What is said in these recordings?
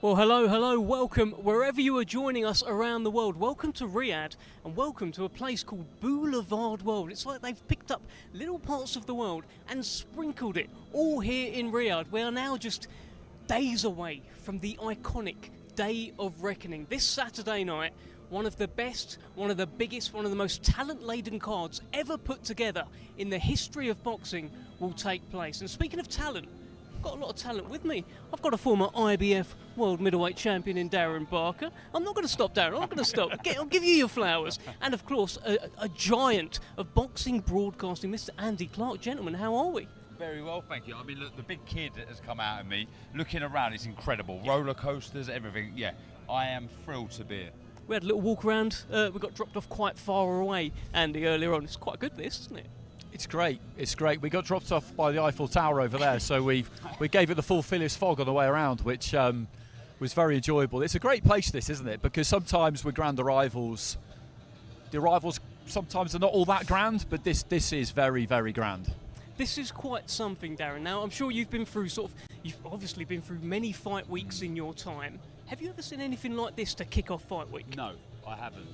Well, hello, welcome wherever you are joining us around the world. Welcome to Riyadh and welcome to a place called Boulevard World. It's like they've picked up little parts of the world and sprinkled it all here in Riyadh. We are now just days away from the iconic Day of Reckoning. This Saturday night, one of the best, one of the biggest, one of the most talent-laden cards ever put together in the history of boxing will take place. And speaking of talent, I've got a lot of talent with me. I've got a former IBF world middleweight champion in Darren Barker. I'm not going to stop, Darren. I'm not going to stop. I'll give you your flowers. And of course, a giant of boxing broadcasting, Mr. Andy Clark. Gentlemen, how are we? Very well, thank you. I mean, look, the big kid that has come out of me, looking around, it's incredible. Roller coasters, everything. Yeah, I am thrilled to be here. We had a little walk around. We got dropped off quite far away, Andy, earlier on. It's quite good, this, isn't it? It's great. It's great. We got dropped off by the Eiffel Tower over there, so we gave it the full Phileas Fogg on the way around, which was very enjoyable. It's a great place, this, isn't it? Because sometimes with grand arrivals, the arrivals sometimes are not all that grand, but this is very, very grand. This is quite something, Darren. Now, I'm sure you've been through you've obviously been through many fight weeks in your time. Have you ever seen anything like this to kick off fight week? No, I haven't.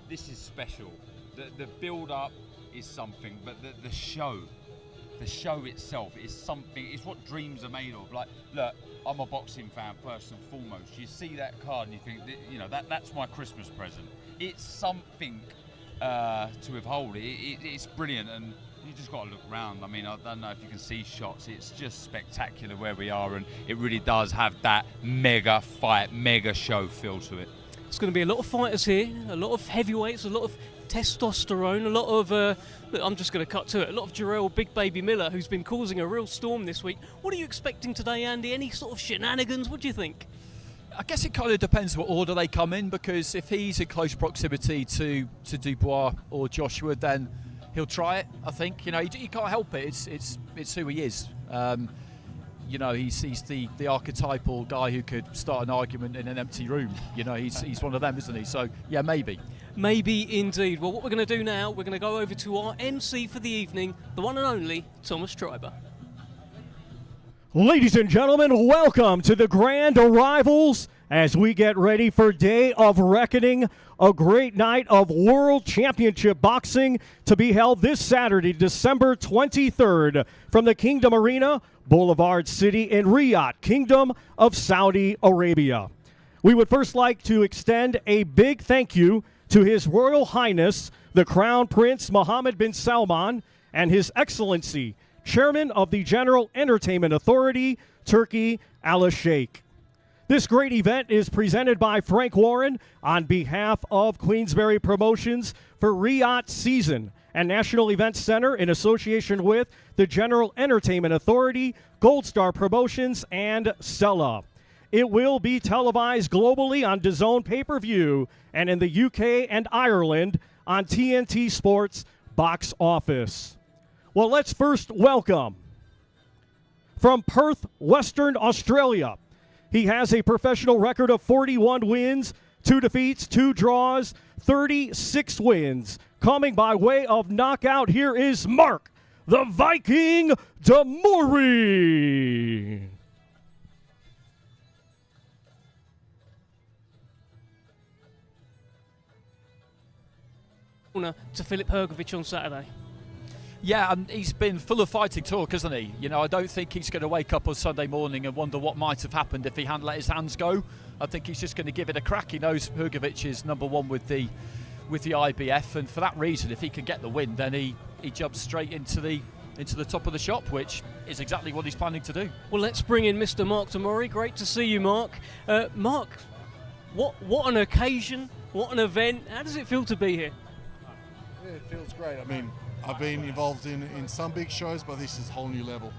This is special. The build-up is something, but the show itself is something. It's what dreams are made of. Like, look, I'm a boxing fan first and foremost. You see that card and you think, that's my Christmas present. It's something to withhold. It's brilliant, and you just got to look around. I mean, I don't know if you can see shots. It's just spectacular where we are, and it really does have that mega fight, mega show feel to it. There's going to be a lot of fighters here, a lot of heavyweights, a lot of testosterone, a lot of, look, I'm just going to cut to it, a lot of Jarrell Big Baby Miller, who's been causing a real storm this week. What are you expecting today, Andy? Any sort of shenanigans? What do you think? I guess it kind of depends what order they come in, because if he's in close proximity to Dubois or Joshua, then he'll try it, I think. You can't help it. It's who he is. He's the archetypal guy who could start an argument in an empty room. He's one of them, isn't he? So, yeah, maybe. Maybe indeed. Well, what we're going to do now, we're going to go over to our MC for the evening, the one and only Thomas Treiber. Ladies and gentlemen, welcome to the grand arrivals as we get ready for Day of Reckoning, a great night of World Championship Boxing to be held this Saturday, December 23rd, from the Kingdom Arena, Boulevard City in Riyadh, Kingdom of Saudi Arabia. We would first like to extend a big thank you to His Royal Highness, the Crown Prince Mohammed bin Salman, and His Excellency, Chairman of the General Entertainment Authority, Turkey Al-Sheikh. This great event is presented by Frank Warren on behalf of Queensberry Promotions for Riyadh Season and National Events Center in association with the General Entertainment Authority, Gold Star Promotions, and Sella. It will be televised globally on DAZN pay-per-view and in the UK and Ireland on TNT Sports Box Office. Well, let's first welcome from Perth, Western Australia. He has a professional record of 41 wins, 2 defeats, 2 draws, 36 wins. Coming by way of knockout, here is Mark, the Viking Demori. To Filip Hrgović on Saturday. Yeah, and he's been full of fighting talk, hasn't he? I don't think he's going to wake up on Sunday morning and wonder what might have happened if he hadn't let his hands go. I think he's just going to give it a crack. He knows Hrgović is number one with the IBF, and for that reason, if he can get the win, then he jumps straight into the top of the shop, which is exactly what he's planning to do. Well, let's bring in Mr. Mark Demori. Great to see you, Mark. Mark, what an occasion, what an event. How does it feel to be here? Yeah, it feels great. I mean, I've been involved in some big shows, but this is a whole new level.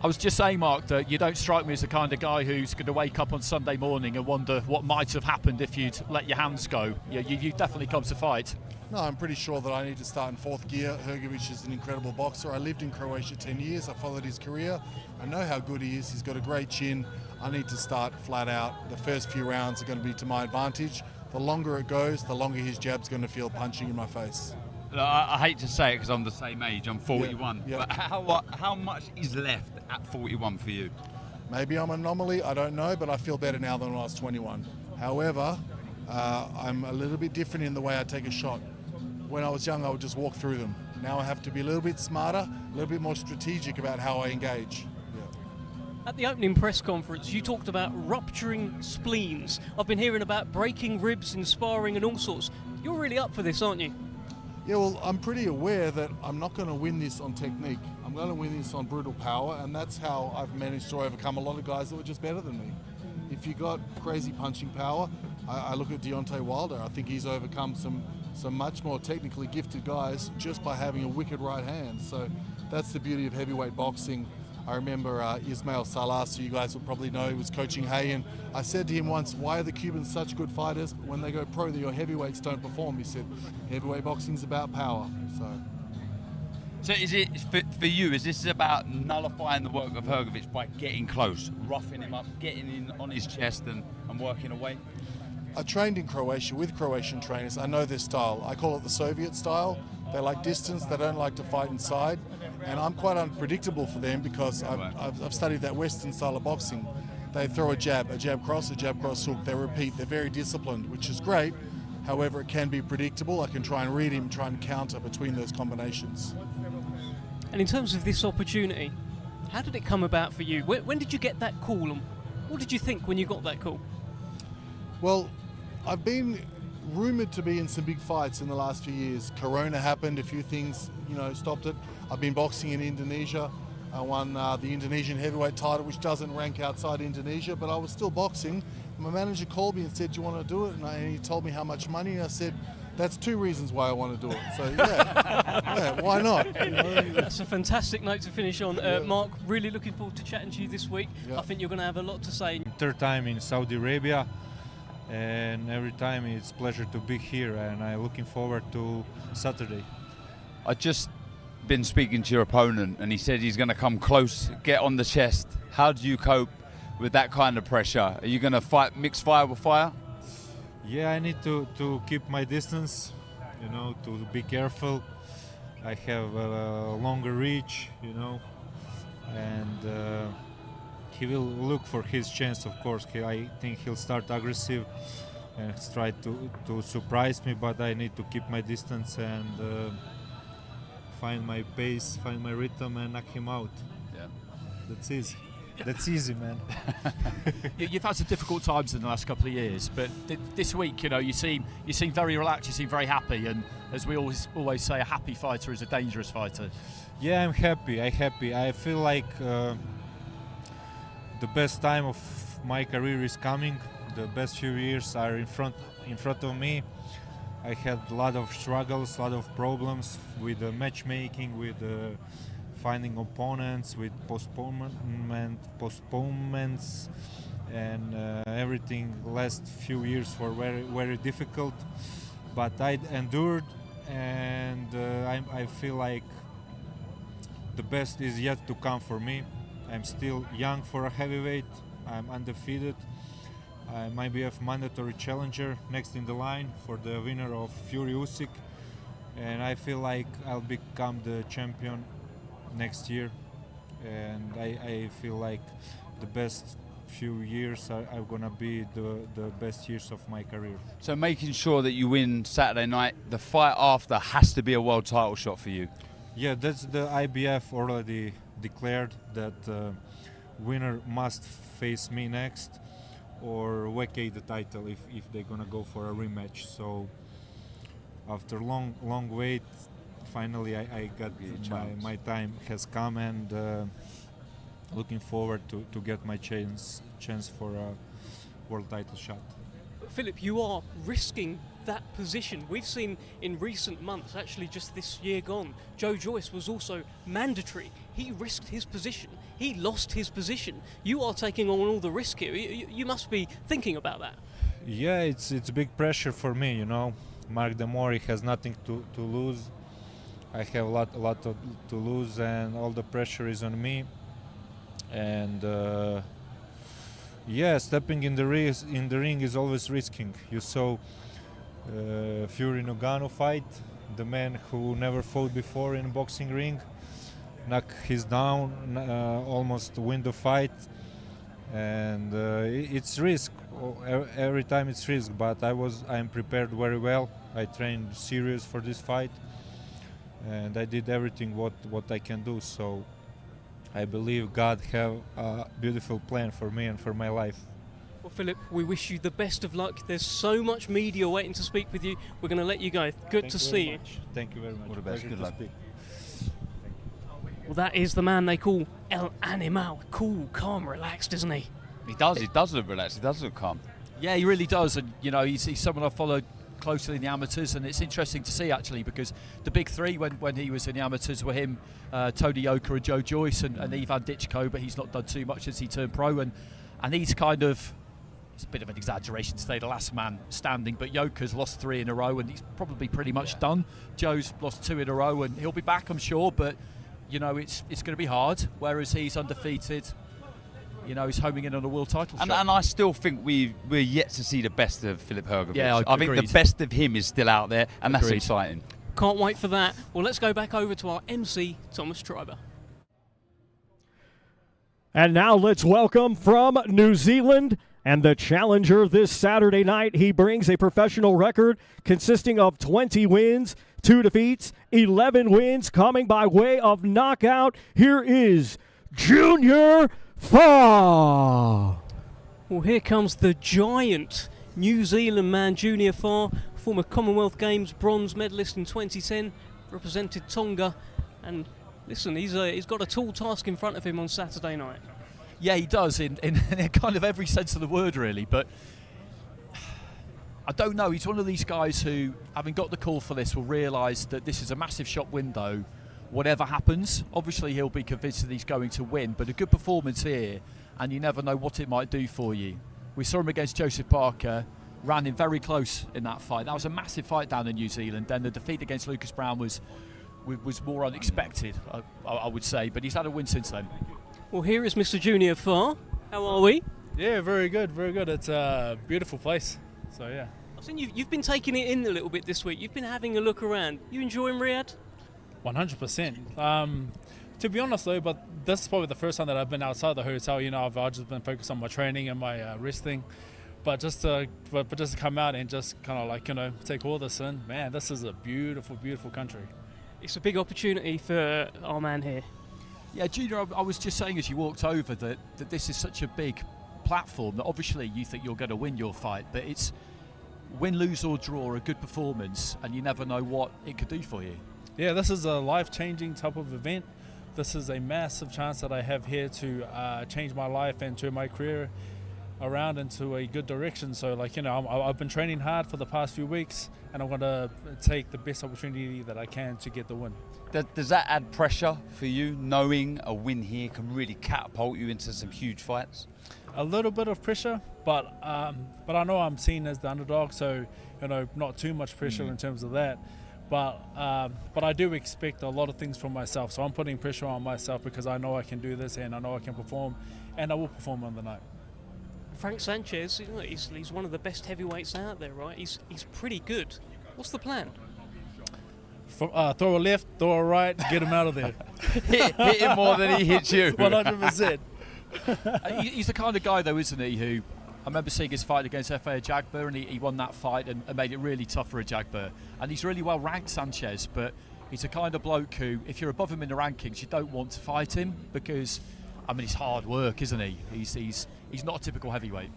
I was just saying, Mark, that you don't strike me as the kind of guy who's going to wake up on Sunday morning and wonder what might have happened if you'd let your hands go. You definitely come to fight. No, I'm pretty sure that I need to start in 4th gear. Hrgović is an incredible boxer. I lived in Croatia 10 years. I followed his career. I know how good he is. He's got a great chin. I need to start flat out. The first few rounds are going to be to my advantage. The longer it goes, the longer his jab's going to feel punching in my face. I hate to say it because I'm the same age. I'm 41. Yeah. But how much is left at 41 for you? Maybe I'm an anomaly, I don't know, but I feel better now than when I was 21. However, I'm a little bit different in the way I take a shot. When I was young, I would just walk through them. Now I have to be a little bit smarter, a little bit more strategic about how I engage. At the opening press conference, you talked about rupturing spleens. I've been hearing about breaking ribs in sparring and all sorts. You're really up for this, aren't you? Yeah, well, I'm pretty aware that I'm not going to win this on technique. I'm going to win this on brutal power, and that's how I've managed to overcome a lot of guys that were just better than me. If you got crazy punching power, I look at Deontay Wilder. I think he's overcome some much more technically gifted guys just by having a wicked right hand. So that's the beauty of heavyweight boxing. I remember Ismail Salas, who you guys will probably know, he was coaching Hay, and I said to him once, why are the Cubans such good fighters, but when they go pro, your heavyweights don't perform? He said, heavyweight boxing's about power. So is it, for you, is this about nullifying the work of Hrgović by getting close, roughing him up, getting in on his chest and working away? I trained in Croatia with Croatian trainers. I know their style. I call it the Soviet style. They like distance, they don't like to fight inside. And I'm quite unpredictable for them because I've studied that Western style of boxing. They throw a jab cross hook. They repeat. They're very disciplined, which is great. However, it can be predictable. I can try and read him, try and counter between those combinations. And in terms of this opportunity, how did it come about for you? When did you get that call, and what did you think when you got that call? Well, I've been rumoured to be in some big fights in the last few years. Corona happened, a few things, stopped it. I've been boxing in Indonesia. I won the Indonesian heavyweight title, which doesn't rank outside Indonesia, but I was still boxing. My manager called me and said, do you want to do it? And he told me how much money, and I said, that's 2 reasons why I want to do it. So yeah, why not? That's a fantastic note to finish on. Mark, really looking forward to chatting to you this week. I think you're going to have a lot to say. Third time in Saudi Arabia, and every time it's a pleasure to be here, and I'm looking forward to Saturday. I just been speaking to your opponent, and he said he's going to come close, get on the chest. How do you cope with that kind of pressure? Are you going to fight, mix fire with fire? Yeah, I need to keep my distance, to be careful. I have a longer reach, and he will look for his chance, of course. I think he'll start aggressive and try to surprise me, but I need to keep my distance and find my pace, find my rhythm, and knock him out. Yeah, that's easy. That's easy, man. You've had some difficult times in the last couple of years, but this week, you seem very relaxed. You seem very happy, and as we always say, a happy fighter is a dangerous fighter. Yeah, I'm happy. I feel like the best time of my career is coming. The best few years are in front of me. I had a lot of struggles, a lot of problems with the matchmaking, with finding opponents, with postponements, and everything. Last few years were very, very difficult, but I endured, and I feel like the best is yet to come for me. I'm still young for a heavyweight. I'm undefeated. I might be a mandatory challenger next in the line for the winner of Fury Usyk, and I feel like I'll become the champion next year, and I feel like the best few years are gonna be the best years of my career. So making sure that you win Saturday night, the fight after has to be a world title shot for you. Yeah, that's the IBF already declared that winner must face me next or vacate the title if they're gonna go for a rematch. So after long wait, finally I got my time has come, and looking forward to get my chance for a world title shot. Philip, you are risking that position. We've seen in recent months, actually just this year gone, Joe Joyce was also mandatory. He risked his position. He lost his position. You are taking on all the risk here. You must be thinking about that. Yeah, it's big pressure for me, Mark Demori has nothing to lose. I have a lot to lose, and all the pressure is on me. And stepping in the ring is always risking. You saw Fury Ngannou fight, the man who never fought before in a boxing ring, knock his down, almost win the fight. and it's risk. Every time it's risk, but I'm prepared very well. I trained serious for this fight, and I did everything what I can do. So I believe God have a beautiful plan for me and for my life. Well, Philip, we wish you the best of luck. There's so much media waiting to speak with you. We're going to let you go. Good to see you. Thank you very much. All the best. Pleasure Good to luck. speak. Well, that is the man they call El Animal. Cool, calm, relaxed, isn't he? He does look relaxed. He does look calm. Yeah, he really does, and you know he's someone I followed closely in the amateurs, and it's interesting to see actually because the big three when he was in the amateurs were him, Tony Yoka and Joe Joyce and Ivan Ditchko, but he's not done too much since he turned pro, and he's kind of, it's a bit of an exaggeration to say the last man standing, but Yoka's lost 3 in a row and he's probably pretty much done. Joe's lost 2 in a row and he'll be back, I'm sure, but you know it's going to be hard, whereas he's undefeated. You know, he's homing in on a world title shot. And I still think we're yet to see the best of Filip Hrgović. Yeah, I think the best of him is still out there, and that's exciting. Can't wait for that. Well, let's go back over to our MC, Thomas Treiber. And now let's welcome from New Zealand and the challenger this Saturday night. He brings a professional record consisting of 20 wins, 2 defeats, 11 wins coming by way of knockout. Here is Junior Farr. Well, here comes the giant New Zealand man, Junior Farr, former Commonwealth Games bronze medalist in 2010, represented Tonga, and listen, he's got a tall task in front of him on Saturday night. Yeah, he does in kind of every sense of the word, really. But I don't know. He's one of these guys who, having got the call for this, will realise that this is a massive shop window. Whatever happens, obviously he'll be convinced that he's going to win. But a good performance here, and you never know what it might do for you. We saw him against Joseph Parker, ran him very close in that fight. That was a massive fight down in New Zealand. Then the defeat against Lucas Brown was more unexpected, I would say. But he's had a win since then. Well, here is Mr. Junior Farr. How are we? Yeah, very good, very good. It's a beautiful place, so yeah. I've seen you've been taking it in a little bit this week. You've been having a look around. You enjoying Riyadh? 100%. To be honest though, but this is probably the first time that I've been outside the hotel. You know, I've just been focused on my training and my resting. But just to come out and just kind of like, you know, take all this in, man, this is a beautiful, beautiful country. It's a big opportunity for our man here. Yeah, Junior, I was just saying as you walked over that this is such a big platform that obviously you think you're going to win your fight, but it's win, lose or draw, a good performance, and you never know what it could do for you. Yeah, this is a life-changing type of event. This is a massive chance that I have here to change my life and turn my career around into a good direction. So, like, you know, I've been training hard for the past few weeks, and I'm going to take the best opportunity that I can to get the win. Does that add pressure for you, knowing a win here can really catapult you into some huge fights? A little bit of pressure, but I know I'm seen as the underdog, so, you know, not too much pressure in terms of that. But I do expect a lot of things from myself, so I'm putting pressure on myself because I know I can do this and I know I can perform, and I will perform on the night. Frank Sanchez, you know, he's one of the best heavyweights out there, right? He's pretty good. What's the plan? Throw a left, throw a right, get him out of there. hit him more than he hits you. 100%. He's the kind of guy, though, isn't he, who I remember seeing his fight against F.A. Ajagba, and he won that fight and made it really tough for Ajagba. And he's really well ranked, Sanchez, but he's a kind of bloke who, if you're above him in the rankings, you don't want to fight him because, I mean, he's hard work, isn't he? He's not a typical heavyweight.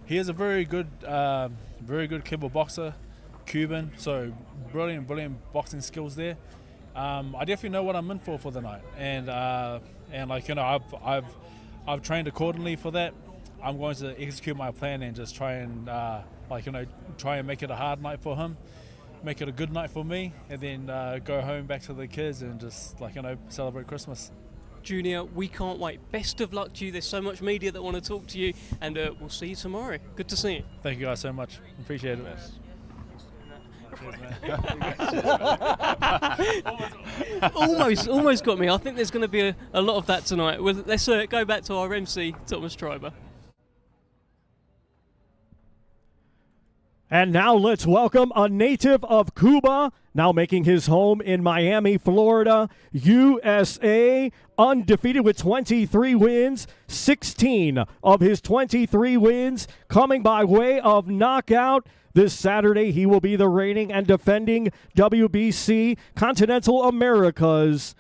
He is a very good clever boxer, Cuban, so brilliant boxing skills there. I definitely know what I'm in for the night, and like, you know, I've trained accordingly for that. I'm going to execute my plan and just try and like, you know, try and make it a hard night for him, make it a good night for me, and then go home back to the kids and just, like, you know, celebrate Christmas. Junior, we can't wait. Best of luck to you. There's so much media that want to talk to you, and we'll see you tomorrow. Good to see you. Thank you guys so much. Appreciate it. almost got me. I think there's going to be a lot of that tonight. Well, let's go back to our MC, Thomas Treiber. And now let's welcome a native of Cuba, now making his home in Miami, Florida, USA, undefeated with 23 wins, 16 of his 23 wins coming by way of knockout. This Saturday, he will be the reigning and defending WBC Continental Americas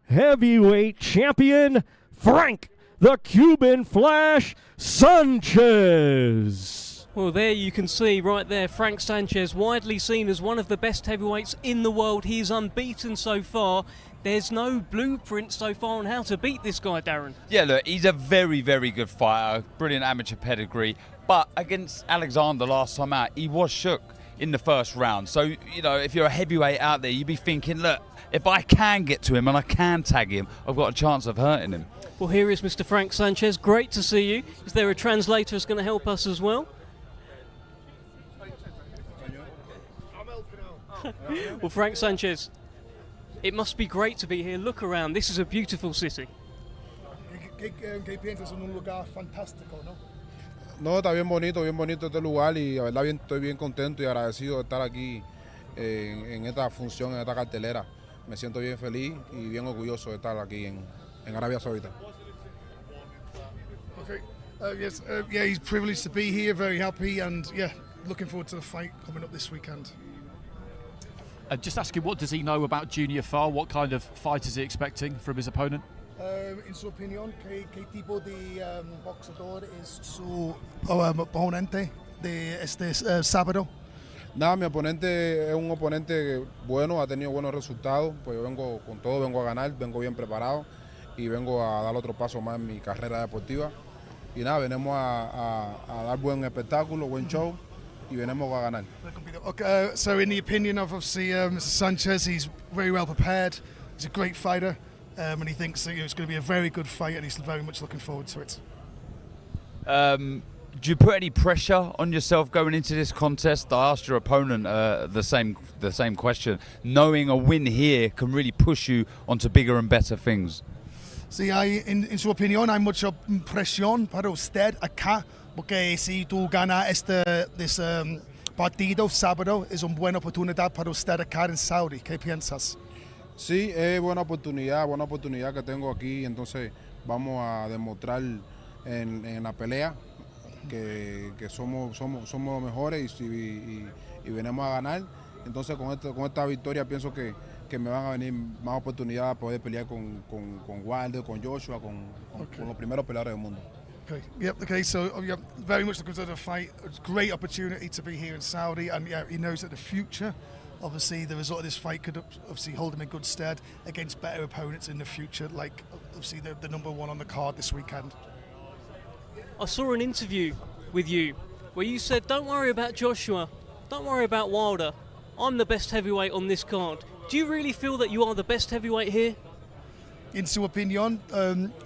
heavyweight champion, Frank the Cuban Flash Sanchez. Well, there you can see right there, Frank Sanchez, widely seen as one of the best heavyweights in the world. He's unbeaten so far. There's no blueprint so far on how to beat this guy, Darren. Yeah, look, he's a very, very good fighter, brilliant amateur pedigree. But against Alexander last time out, he was shook in the first round. So, you know, if you're a heavyweight out there, you'd be thinking, look, if I can get to him and I can tag him, I've got a chance of hurting him. Well, here is Mr. Frank Sanchez. Great to see you. Is there a translator that's going to help us as well? Well, Frank Sanchez, it must be great to be here. Look around. This is a beautiful city. ¿Qué piensas en un lugar fantástico, no? No, está bien bonito este lugar y la verdad estoy bien contento y agradecido de estar aquí en esta función, en esta cartelera. Me siento bien feliz y bien orgulloso de estar aquí en Arabia Saudita. Okay. Yes. Yeah, he's privileged to be here. Very happy, and yeah, looking forward to the fight coming up this weekend. Just asking, what does he know about Junior Farr? What kind of fight is he expecting from his opponent? En su opinión, ¿qué tipo de boxeador es su oponente de este sábado? Nada, mi oponente es un oponente bueno, ha tenido buenos resultados, pues yo vengo con todo, vengo a ganar, vengo bien preparado y vengo a dar otro paso más en mi carrera deportiva. Y nada, venimos a dar buen espectáculo, buen show y venimos a ganar. Okay, so in the opinion of obviously Mr. Sanchez, he's very well prepared, he's a great fighter, and he thinks that, it's going to be a very good fight, and he's very much looking forward to it. Do you put any pressure on yourself going into this contest? I asked your opponent the same question. Knowing a win here can really push you onto bigger and better things. Sí, en su opinión hay mucha presión para usted acá, porque si tú ganas este partido sábado es una buena oportunidad para usted acá en Saudi. ¿Qué piensas? Sí, es buena oportunidad que tengo aquí, entonces vamos a demostrar en la pelea que somos los mejores y venimos a ganar. Entonces con esta victoria pienso que me van a venir más oportunidades para poder pelear con Wilder, con Joshua, con los primeros peleadores del mundo. Okay. Yep. Okay. So yeah, very much looking forward to the fight. It's a great opportunity to be here in Saudi, and yeah, he knows that the future, obviously, the result of this fight could obviously hold him in good stead against better opponents in the future, like obviously the number one on the card this weekend. I saw an interview with you where you said, "Don't worry about Joshua, don't worry about Wilder. I'm the best heavyweight on this card." Do you really feel that you are the best heavyweight here? En su opinión,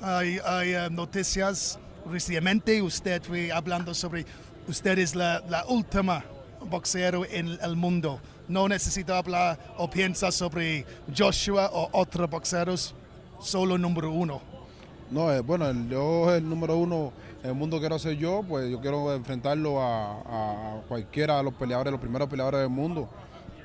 hay noticias recientemente. Usted fue hablando sobre usted es la última boxeador en el mundo. No necesita hablar o piensa sobre Joshua o otros boxeadores, solo número uno. No, bueno, yo el número uno en el mundo quiero ser yo, pues yo quiero enfrentarlo a cualquiera de los peleadores, los primeros peleadores del mundo.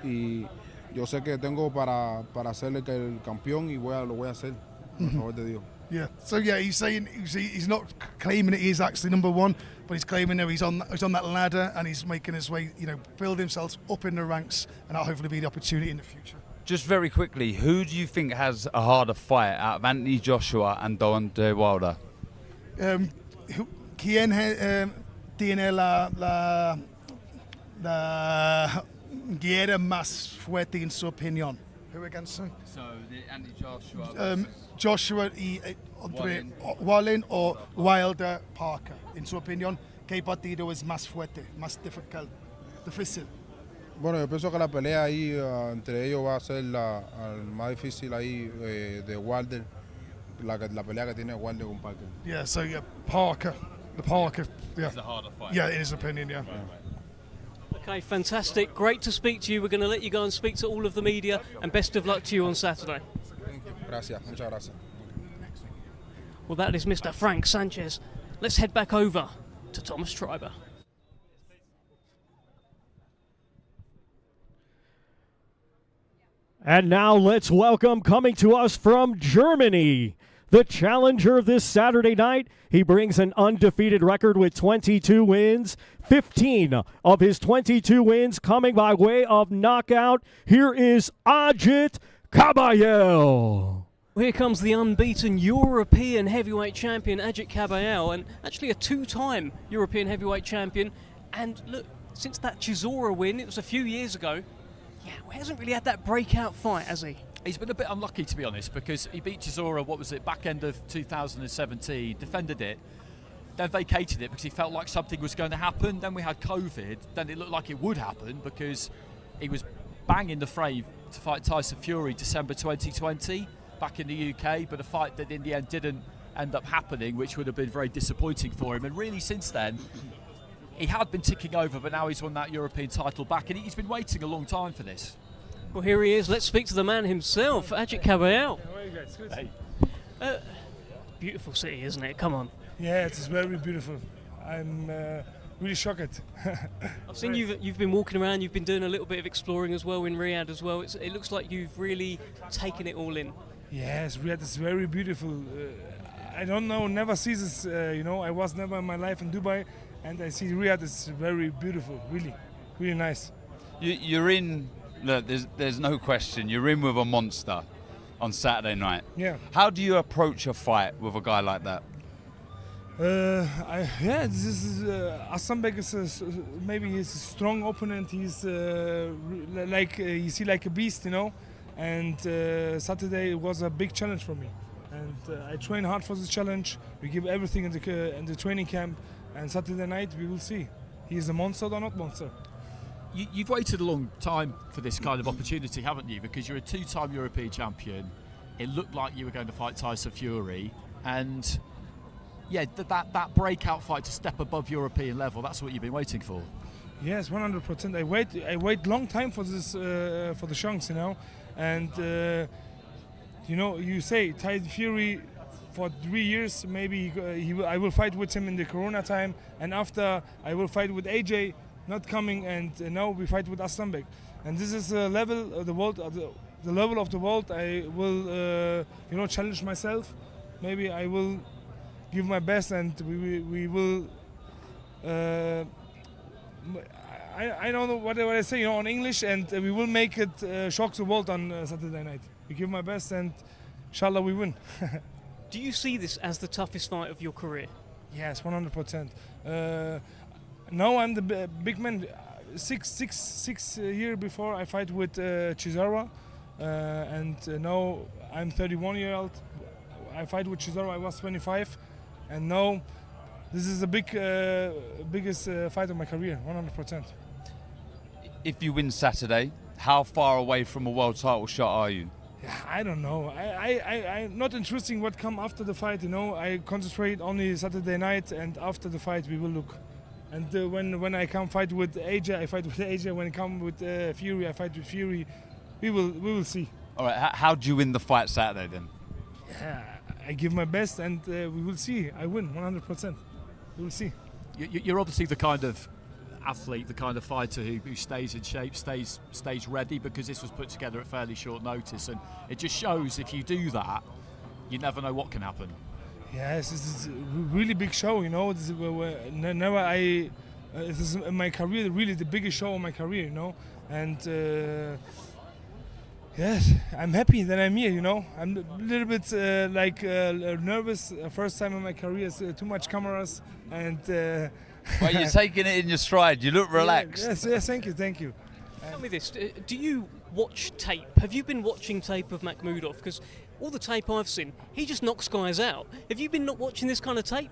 Y yo sé que tengo para ser el campeón y lo voy a hacer, por favor de Dios. Yeah. So yeah, he's saying he's not claiming that he's actually number one, but he's claiming that he's on that ladder and he's making his way, build himself up in the ranks, and that'll hopefully be the opportunity in the future. Just very quickly, who do you think has a harder fight out of Anthony Joshua and Deontay Wilder? ¿Quién tiene la guerra más fuerte en su opinión? Who against him? So Anthony Joshua. Joshua y Wallin o Wilder Parker. En su opinión, ¿qué partido es más fuerte, más difícil? Bueno, yo pienso que la pelea ahí entre ellos va a ser la más difícil ahí de Wilder, la pelea que tiene Wilder con Parker. Yeah, so yeah, Parker. The Parker, yeah. It's a harder fight. Yeah, in his opinion, yeah. Right. Okay, fantastic. Great to speak to you. We're going to let you go and speak to all of the media, and best of luck to you on Saturday. Gracias, muchas gracias. Well, that is Mr. Frank Sanchez. Let's head back over to Thomas Triber. And now let's welcome, coming to us from Germany, the challenger this Saturday night. He brings an undefeated record with 22 wins, 15 of his 22 wins coming by way of knockout. Here is Ajit Kabayel. Here comes the unbeaten European heavyweight champion, Ajit Kabayel, and actually a two-time European heavyweight champion. And look, since that Chisora win, it was a few years ago, yeah, he hasn't really had that breakout fight, has he? He's been a bit unlucky, to be honest, because he beat Chisora, what was it, back end of 2017, defended it, then vacated it because he felt like something was going to happen. Then we had COVID, then it looked like it would happen because he was bang in the fray to fight Tyson Fury December 2020 back in the UK, but a fight that in the end didn't end up happening, which would have been very disappointing for him. And really since then, he had been ticking over, but now he's won that European title back, and he's been waiting a long time for this. Well, here he is. Let's speak to the man himself, Ajit Kabayel. How are you guys? Good. Hey. Beautiful city, isn't it? Come on. Yeah, it's very beautiful. I'm really shocked. I've seen you've been walking around. You've been doing a little bit of exploring as well in Riyadh as well. It looks like you've really taken it all in. Yes, Riyadh is very beautiful. I don't know, never see this. I was never in my life in Dubai, and I see Riyadh is very beautiful. Really, really nice. You're in. Look, there's no question. You're in with a monster on Saturday night. Yeah. How do you approach a fight with a guy like that? This is Aslanbek is maybe he's a strong opponent. He's you see like a beast, And Saturday was a big challenge for me, and I train hard for this challenge. We give everything in the training camp, and Saturday night we will see. He is a monster or not monster. You've waited a long time for this kind of opportunity, haven't you? Because you're a two-time European champion. It looked like you were going to fight Tyson Fury, and yeah, that breakout fight to step above European level, that's what you've been waiting for. Yes, 100%. I wait long time for this for the chance, and you say Tyson Fury for 3 years, maybe I will fight with him in the Corona time, and after I will fight with AJ. Not coming, and now we fight with Aslanbek, and this is a level of the world, the level of the world. I will, challenge myself. Maybe I will give my best, and we will. I don't know what I say, on English, and we will make it shock the world on Saturday night. We give my best, and inshallah we win. Do you see this as the toughest fight of your career? Yes, 100%. Now I'm the big man. Six years before I fight with Chisora, and now I'm 31 years old. I fight with Chisora. I was 25, and now this is the biggest fight of my career. 100%. If you win Saturday, how far away from a world title shot are you? Yeah, I don't know. I'm not interested in what come after the fight. I concentrate only Saturday night, and after the fight we will look. And when I come fight with AJ, I fight with AJ. When I come with Fury, I fight with Fury. We will see. All right. How do you win the fight Saturday then? Yeah, I give my best, and we will see. I win 100%. We will see. You're obviously the kind of athlete, the kind of fighter who stays in shape, stays ready, because this was put together at fairly short notice, and it just shows if you do that, you never know what can happen. Yes, this is a really big show, This is this is in my career, really the biggest show of my career, And yes, I'm happy that I'm here, I'm a little bit nervous. First time in my career, it's too much cameras, and. Well, you're taking it in your stride. You look relaxed. Yes, thank you. Tell me this: do you watch tape? Have you been watching tape of Makhmudov? Because all the tape I've seen, he just knocks guys out. Have you been not watching this kind of tape?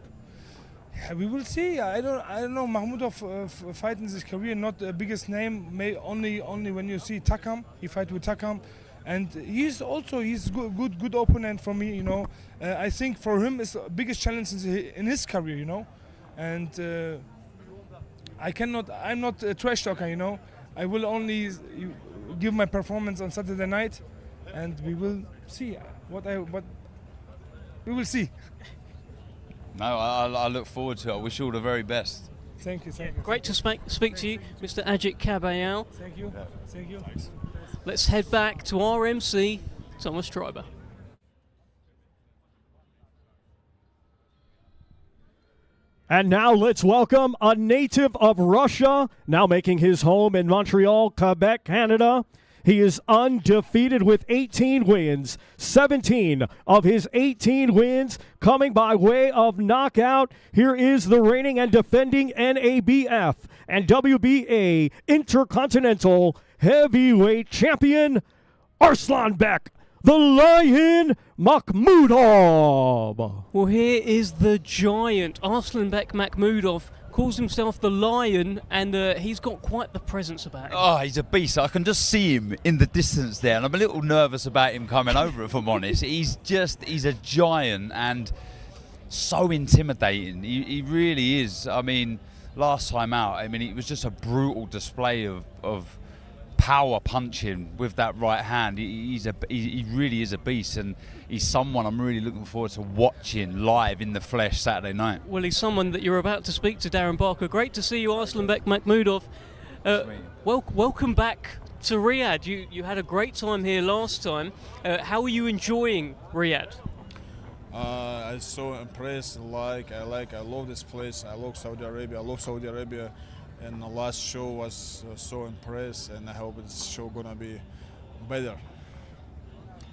Yeah, we will see. I don't know. Makhmudov fighting his career, not the biggest name. Only when you see Takam, he fight with Takam, and he's good opponent for me. I think for him it's the biggest challenge in his career. And I'm not a trash talker. I will only give my performance on Saturday night, and we will see what we will see. No, I look forward to it. I wish you all the very best. Thank you. Great to speak to you, Mr. Ajit Kabayel. Thank you. Thanks. Let's head back to our MC, Thomas Treiber. And now let's welcome a native of Russia, now making his home in Montreal, Quebec, Canada. He is undefeated with 18 wins, 17 of his 18 wins coming by way of knockout. Here is the reigning and defending NABF and WBA Intercontinental Heavyweight Champion, Arslanbek, the Lion Makhmudov. Well, here is the giant. Arslanbek Makhmudov calls himself the Lion, and he's got quite the presence about him. Oh, he's a beast. I can just see him in the distance there, and I'm a little nervous about him coming over, if I'm honest. He's a giant and so intimidating. He really is. I mean, last time out, it was just a brutal display of power punching with that right hand. He really is a beast, and he's someone I'm really looking forward to watching live in the flesh Saturday night. Well, he's someone that you're about to speak to, Darren Barker. Great to see you, Arslanbek Makhmudov. Welcome back to Riyadh. You had a great time here last time. How are you enjoying Riyadh? I'm so impressed. I love this place. I love Saudi Arabia. And the last show was so impressed, and I hope this show gonna be better.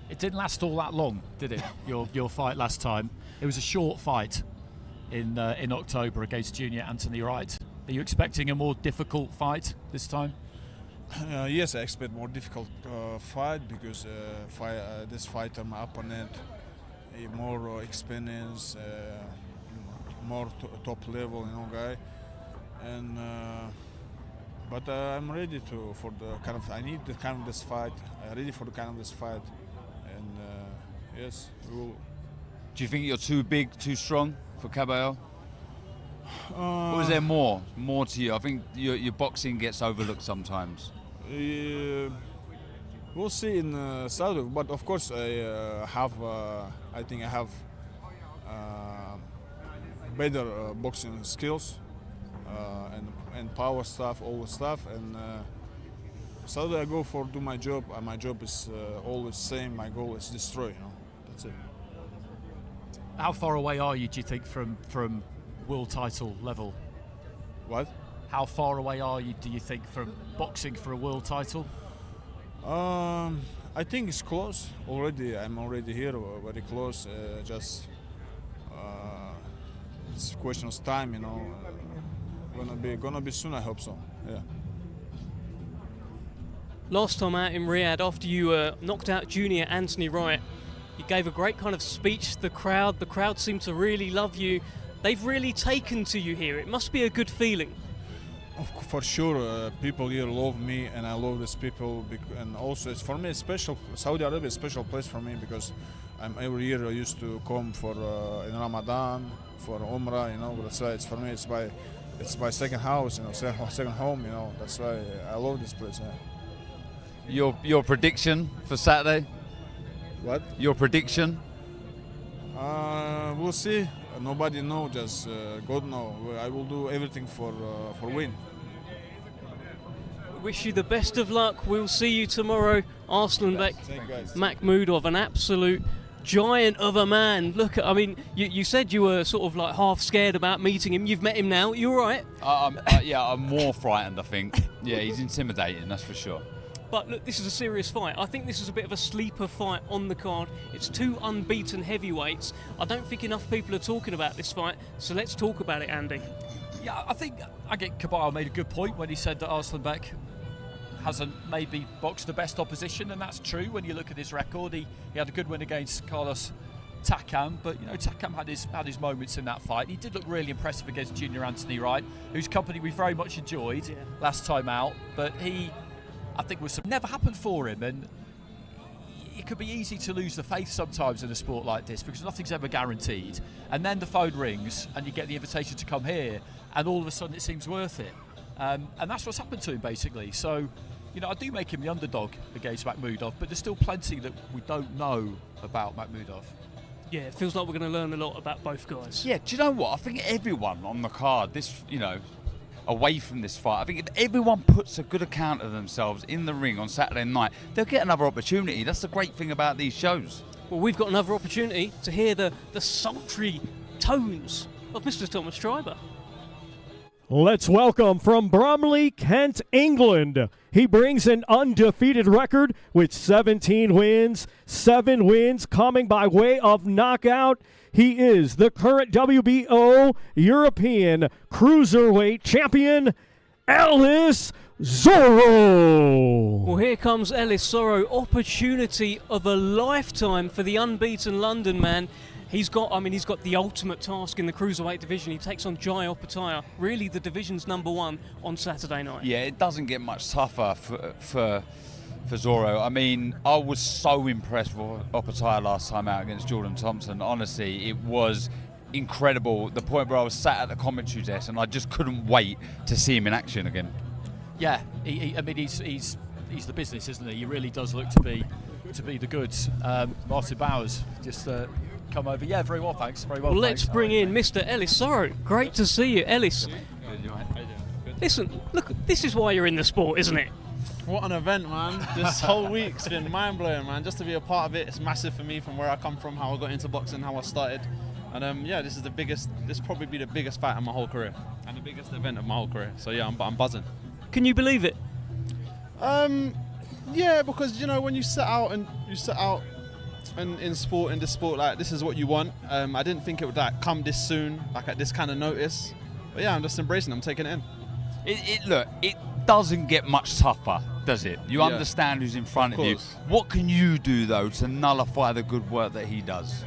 It didn't last all that long, did it? Your fight last time. It was a short fight in October against Junior Anthony Wright. Are you expecting a more difficult fight this time? Yes, I expect more difficult fight because this fighter, my opponent, more experience, more top level, guy. And but I'm ready for the kind of. I need the kind of this fight. I'm ready for the kind of this fight, and yes, we will. Do you think you're too big, too strong for Caballero? Or is there more to you? I think your boxing gets overlooked sometimes. We'll see in Saudi, but of course I think I have better boxing skills. And power stuff, all the stuff, and Saudi I go for do my job. My job is always same. My goal is destroy. That's it. How far away are you, do you think, from world title level? What? How far away are you, do you think, from boxing for a world title? I think it's close already. I'm already here, very close. Just it's a question of time, Gonna be soon, I hope so. Yeah. Last time out in Riyadh, after you knocked out Junior Anthony Wright, you gave a great kind of speech to the crowd. The crowd seemed to really love you. They've really taken to you here. It must be a good feeling. For sure, people here love me, and I love these people. And also, it's for me a special. Saudi Arabia is a special place for me because every year I used to come for in Ramadan for Umrah. That's why it's for me. It's my second house, second home. That's why I love this place. Yeah. Your prediction for Saturday? What? Your prediction? We'll see. Nobody knows. Just God knows. I will do everything for win. Wish you the best of luck. We'll see you tomorrow, Arslanbek Makhmudov, an absolute giant of a man. Look, you said you were sort of like half scared about meeting him. You've met him now. You all right? I'm more frightened, I think. Yeah, he's intimidating, that's for sure. But look, this is a serious fight. I think this is a bit of a sleeper fight on the card. It's two unbeaten heavyweights. I don't think enough people are talking about this fight, so let's talk about it, Andy. Yeah, I think Caballero made a good point when he said that Arslanbek hasn't maybe boxed the best opposition, and that's true when you look at his record. He had a good win against Carlos Takam, but Takam had his moments in that fight. He did look really impressive against Junior Anthony Wright, whose company we very much enjoyed last time out, but I think never happened for him, and it could be easy to lose the faith sometimes in a sport like this because nothing's ever guaranteed. And then the phone rings and you get the invitation to come here, and all of a sudden it seems worth it. And that's what's happened to him basically. So, I do make him the underdog against Makhmudov, but there's still plenty that we don't know about Makhmudov. Yeah, it feels like we're going to learn a lot about both guys. Yeah, do you know what? I think everyone on the card, away from this fight. I think if everyone puts a good account of themselves in the ring on Saturday night, they'll get another opportunity. That's the great thing about these shows. Well, we've got another opportunity to hear the sultry tones of Mr. Thomas Schreiber. Let's welcome from Bromley, Kent, England. He brings an undefeated record with 17 wins, 7 wins coming by way of knockout. He is the current WBO European Cruiserweight Champion, Ellis Zorro. Well, here comes Ellis Zorro, opportunity of a lifetime for the unbeaten London man. He's got the ultimate task in the cruiserweight division. He takes on Jai Opetaia, really the division's #1 on Saturday night. Yeah, it doesn't get much tougher for Zorro. I mean, I was so impressed with Opetaia last time out against Jordan Thompson. Honestly, it was incredible. The point where I was sat at the commentary desk and I just couldn't wait to see him in action again. Yeah, I mean, he's the business, isn't he? He really does look to be the goods. Martin Bowers just come over. Yeah, very well, thanks. Very well. Well, let's thanks. bring in Mr. Ellis Zorro. Great to see you, Ellis. Listen, look, this is why you're in the sport, isn't it? What an event, man. This whole week's been mind-blowing, man. Just to be a part of it, it's massive for me from where I come from, how I got into boxing, how I started. And yeah, this probably be the biggest fight of my whole career and the biggest event of my whole career. So yeah, I'm buzzing. Can you believe it? Yeah, because you know when you set out in this sport, like this is what you want. I didn't think it would like come this soon, like at this kind of notice. But yeah, I'm just embracing it. I'm taking it in. Look, it doesn't get much tougher, does it? You understand who's in front of you. What can you do though to nullify the good work that he does?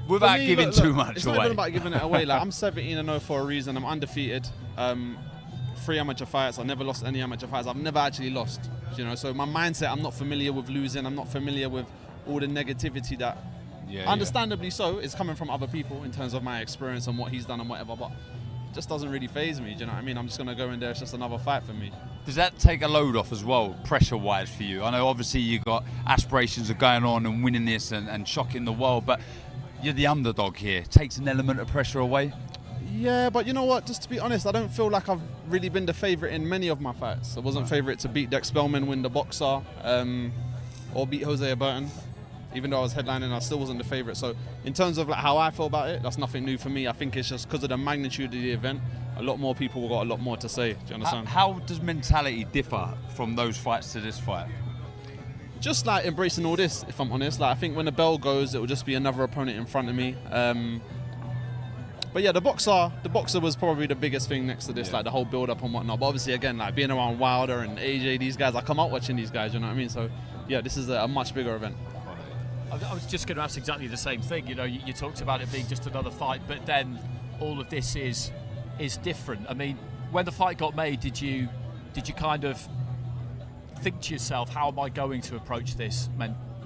Without giving too much it's away. It's not even about giving it away. Like I'm 17-0 for a reason. I'm undefeated. 3 amateur fights. I've never lost any amateur fights. I've never actually lost. You know, so my mindset, I'm not familiar with losing. I'm not familiar with all the negativity that, understandably so, is coming from other people in terms of my experience and what he's done and whatever. But it just doesn't really faze me. Do you know what I mean? I'm just gonna go in there. It's just another fight for me. Does that take a load off as well, pressure-wise for you? I know obviously you got aspirations of going on and winning this and shocking the world, but you're the underdog here. Takes an element of pressure away. Yeah, but you know what? Just to be honest, I don't feel like I've really been the favourite in many of my fights. I wasn't favourite to beat Dex Spellman, win the boxer, or beat Jose Burton. Even though I was headlining, I still wasn't the favourite. So in terms of like how I feel about it, that's nothing new for me. I think it's just because of the magnitude of the event, a lot more people have got a lot more to say. Do you understand? How does mentality differ from those fights to this fight? Just like embracing all this, if I'm honest. Like I think when the bell goes, it will just be another opponent in front of me. But yeah, the boxer was probably the biggest thing next to this, like the whole build-up and whatnot. But obviously, again, like being around Wilder and AJ, these guys, I come out watching these guys. You know what I mean? So yeah, this is a much bigger event. I was just going to ask exactly the same thing. You know, you talked about it being just another fight, but then all of this is different. I mean, when the fight got made, did you kind of think to yourself, how am I going to approach this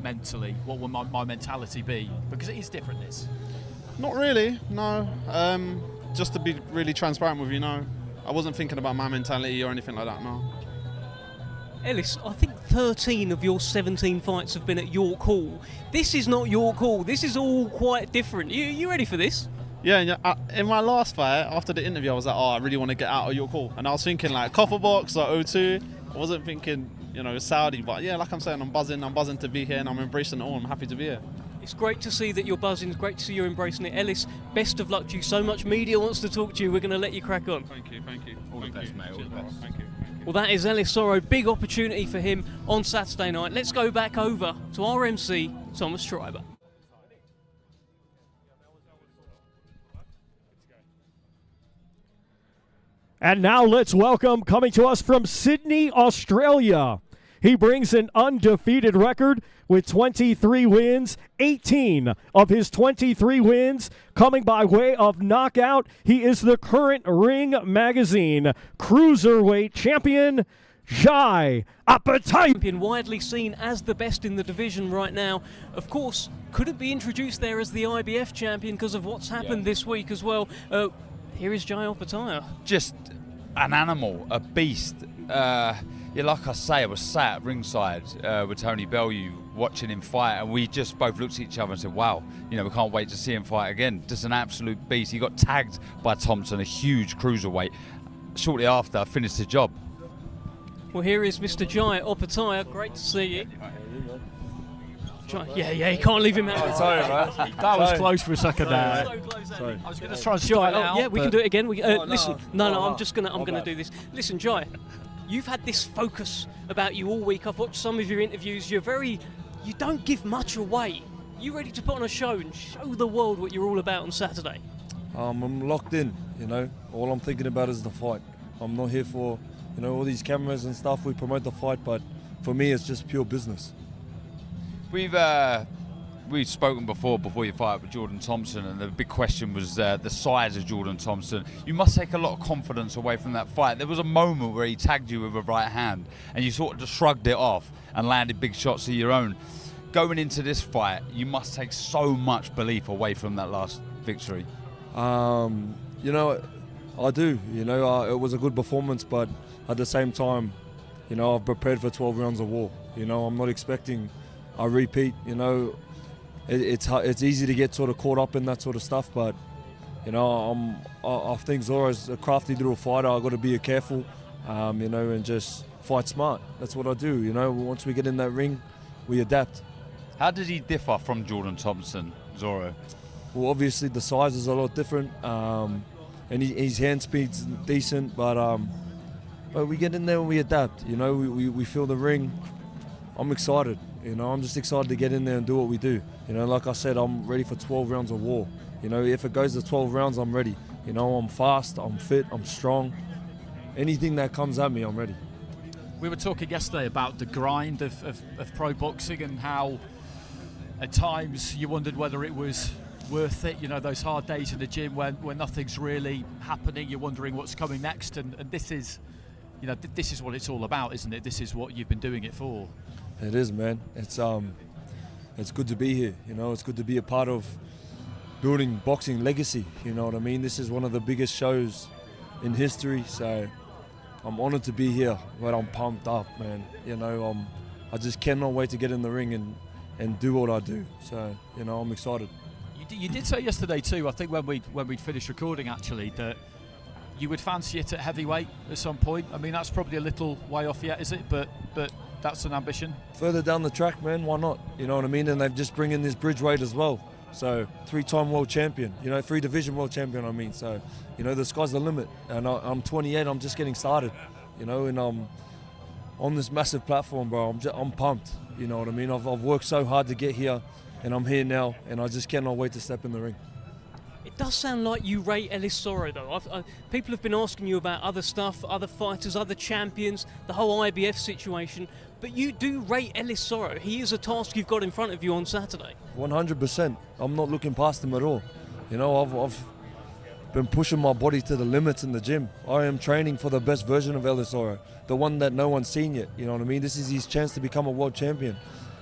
mentally? What will my mentality be? Because it is different, this. Not really, no. Just to be really transparent with you, no. I wasn't thinking about my mentality or anything like that, no. Ellis, I think 13 of your 17 fights have been at York Hall. This is not York Hall. This is all quite different. You ready for this? Yeah, in my last fight, after the interview, I was like, oh, I really want to get out of York Hall. And I was thinking like Copper Box or O2. I wasn't thinking, you know, Saudi. But yeah, like I'm saying, I'm buzzing to be here and I'm embracing it all. I'm happy to be here. It's great to see that you're buzzing. It's great to see you're embracing it. Ellis, best of luck to you. So much media wants to talk to you. We're going to let you crack on. Thank you. All the best, mate. All the best. Thank you. Well, that is Ellis Zorro. Big opportunity for him on Saturday night. Let's go back over to our MC, Thomas Schreiber. And now let's welcome, coming to us from Sydney, Australia. He brings an undefeated record with 23 wins, 18 of his 23 wins coming by way of knockout. He is the current Ring Magazine Cruiserweight Champion, Jai Opetaia. Widely seen as the best in the division right now. Of course, couldn't be introduced there as the IBF champion because of what's happened this week as well. Here is Jai Opetaia. Just an animal, a beast. Yeah, like I say, I was sat ringside with Tony Bellew watching him fight, and we just both looked at each other and said, wow, you know, we can't wait to see him fight again. Just an absolute beast. He got tagged by Thompson, a huge cruiserweight. shortly after, finished the job. Well, here is Mr. Jai Opataya. Great to see you. Yeah, you can't leave him out. Sorry, man. That was close for a second there. So close, Sorry. I was going to try and start it out. Yeah, we can do it again. no. Listen, I'm gonna do this. Listen, Jai, you've had this focus about you all week. I've watched some of your interviews. You don't give much away. You ready to put on a show and show the world what you're all about on Saturday? I'm locked in, all I'm thinking about is the fight. I'm not here for, all these cameras and stuff. We promote the fight, but for me it's just pure business. We've spoken before your fight with Jordan Thompson, and the big question was the size of Jordan Thompson. You must take a lot of confidence away from that fight. There was a moment where he tagged you with a right hand and you sort of just shrugged it off and landed big shots of your own. Going into this fight, you must take so much belief away from that last victory. I do. It was a good performance, but at the same time, I've prepared for 12 rounds of war. I'm not expecting a repeat. It's easy to get sort of caught up in that sort of stuff, but I think Zora's a crafty little fighter. I've got to be careful, and just fight smart. That's what I do. Once we get in that ring, we adapt. How did he differ from Jordan Thompson, Zoro? Well, obviously the size is a lot different, and his hand speed's decent, but we get in there and we adapt. We feel the ring. I'm excited. I'm just excited to get in there and do what we do. Like I said, I'm ready for 12 rounds of war. If it goes to 12 rounds, I'm ready. I'm fast, I'm fit, I'm strong. Anything that comes at me, I'm ready. We were talking yesterday about the grind of pro boxing and how at times you wondered whether it was worth it, those hard days in the gym when nothing's really happening, you're wondering what's coming next, and this is this is what it's all about, isn't it? This is what you've been doing it for. It is, man. It's good to be here. It's good to be a part of building boxing legacy. You know what I mean? This is one of the biggest shows in history, so I'm honored to be here, but I'm pumped up, man. I just cannot wait to get in the ring and do what I do. So, I'm excited. You did say yesterday too, I think when we'd finished recording actually, that you would fancy it at heavyweight at some point. I mean, that's probably a little way off yet, is it? But that's an ambition. Further down the track, man, why not? You know what I mean? And they've just bring in this bridgeweight as well. So 3-time world champion, 3-division world champion, I mean. So, the sky's the limit. And I'm 28, I'm just getting started, and I'm on this massive platform, bro. I'm pumped, you know what I mean? I've worked so hard to get here, and I'm here now, and I just cannot wait to step in the ring. It does sound like you rate Ellis Soro, though. People have been asking you about other stuff, other fighters, other champions, the whole IBF situation, but you do rate Ellis Soro. He is a task you've got in front of you on Saturday. 100%. I'm not looking past him at all. I've been pushing my body to the limits in the gym. I am training for the best version of Ellis Soro, the one that no one's seen yet. You know what I mean? This is his chance to become a world champion.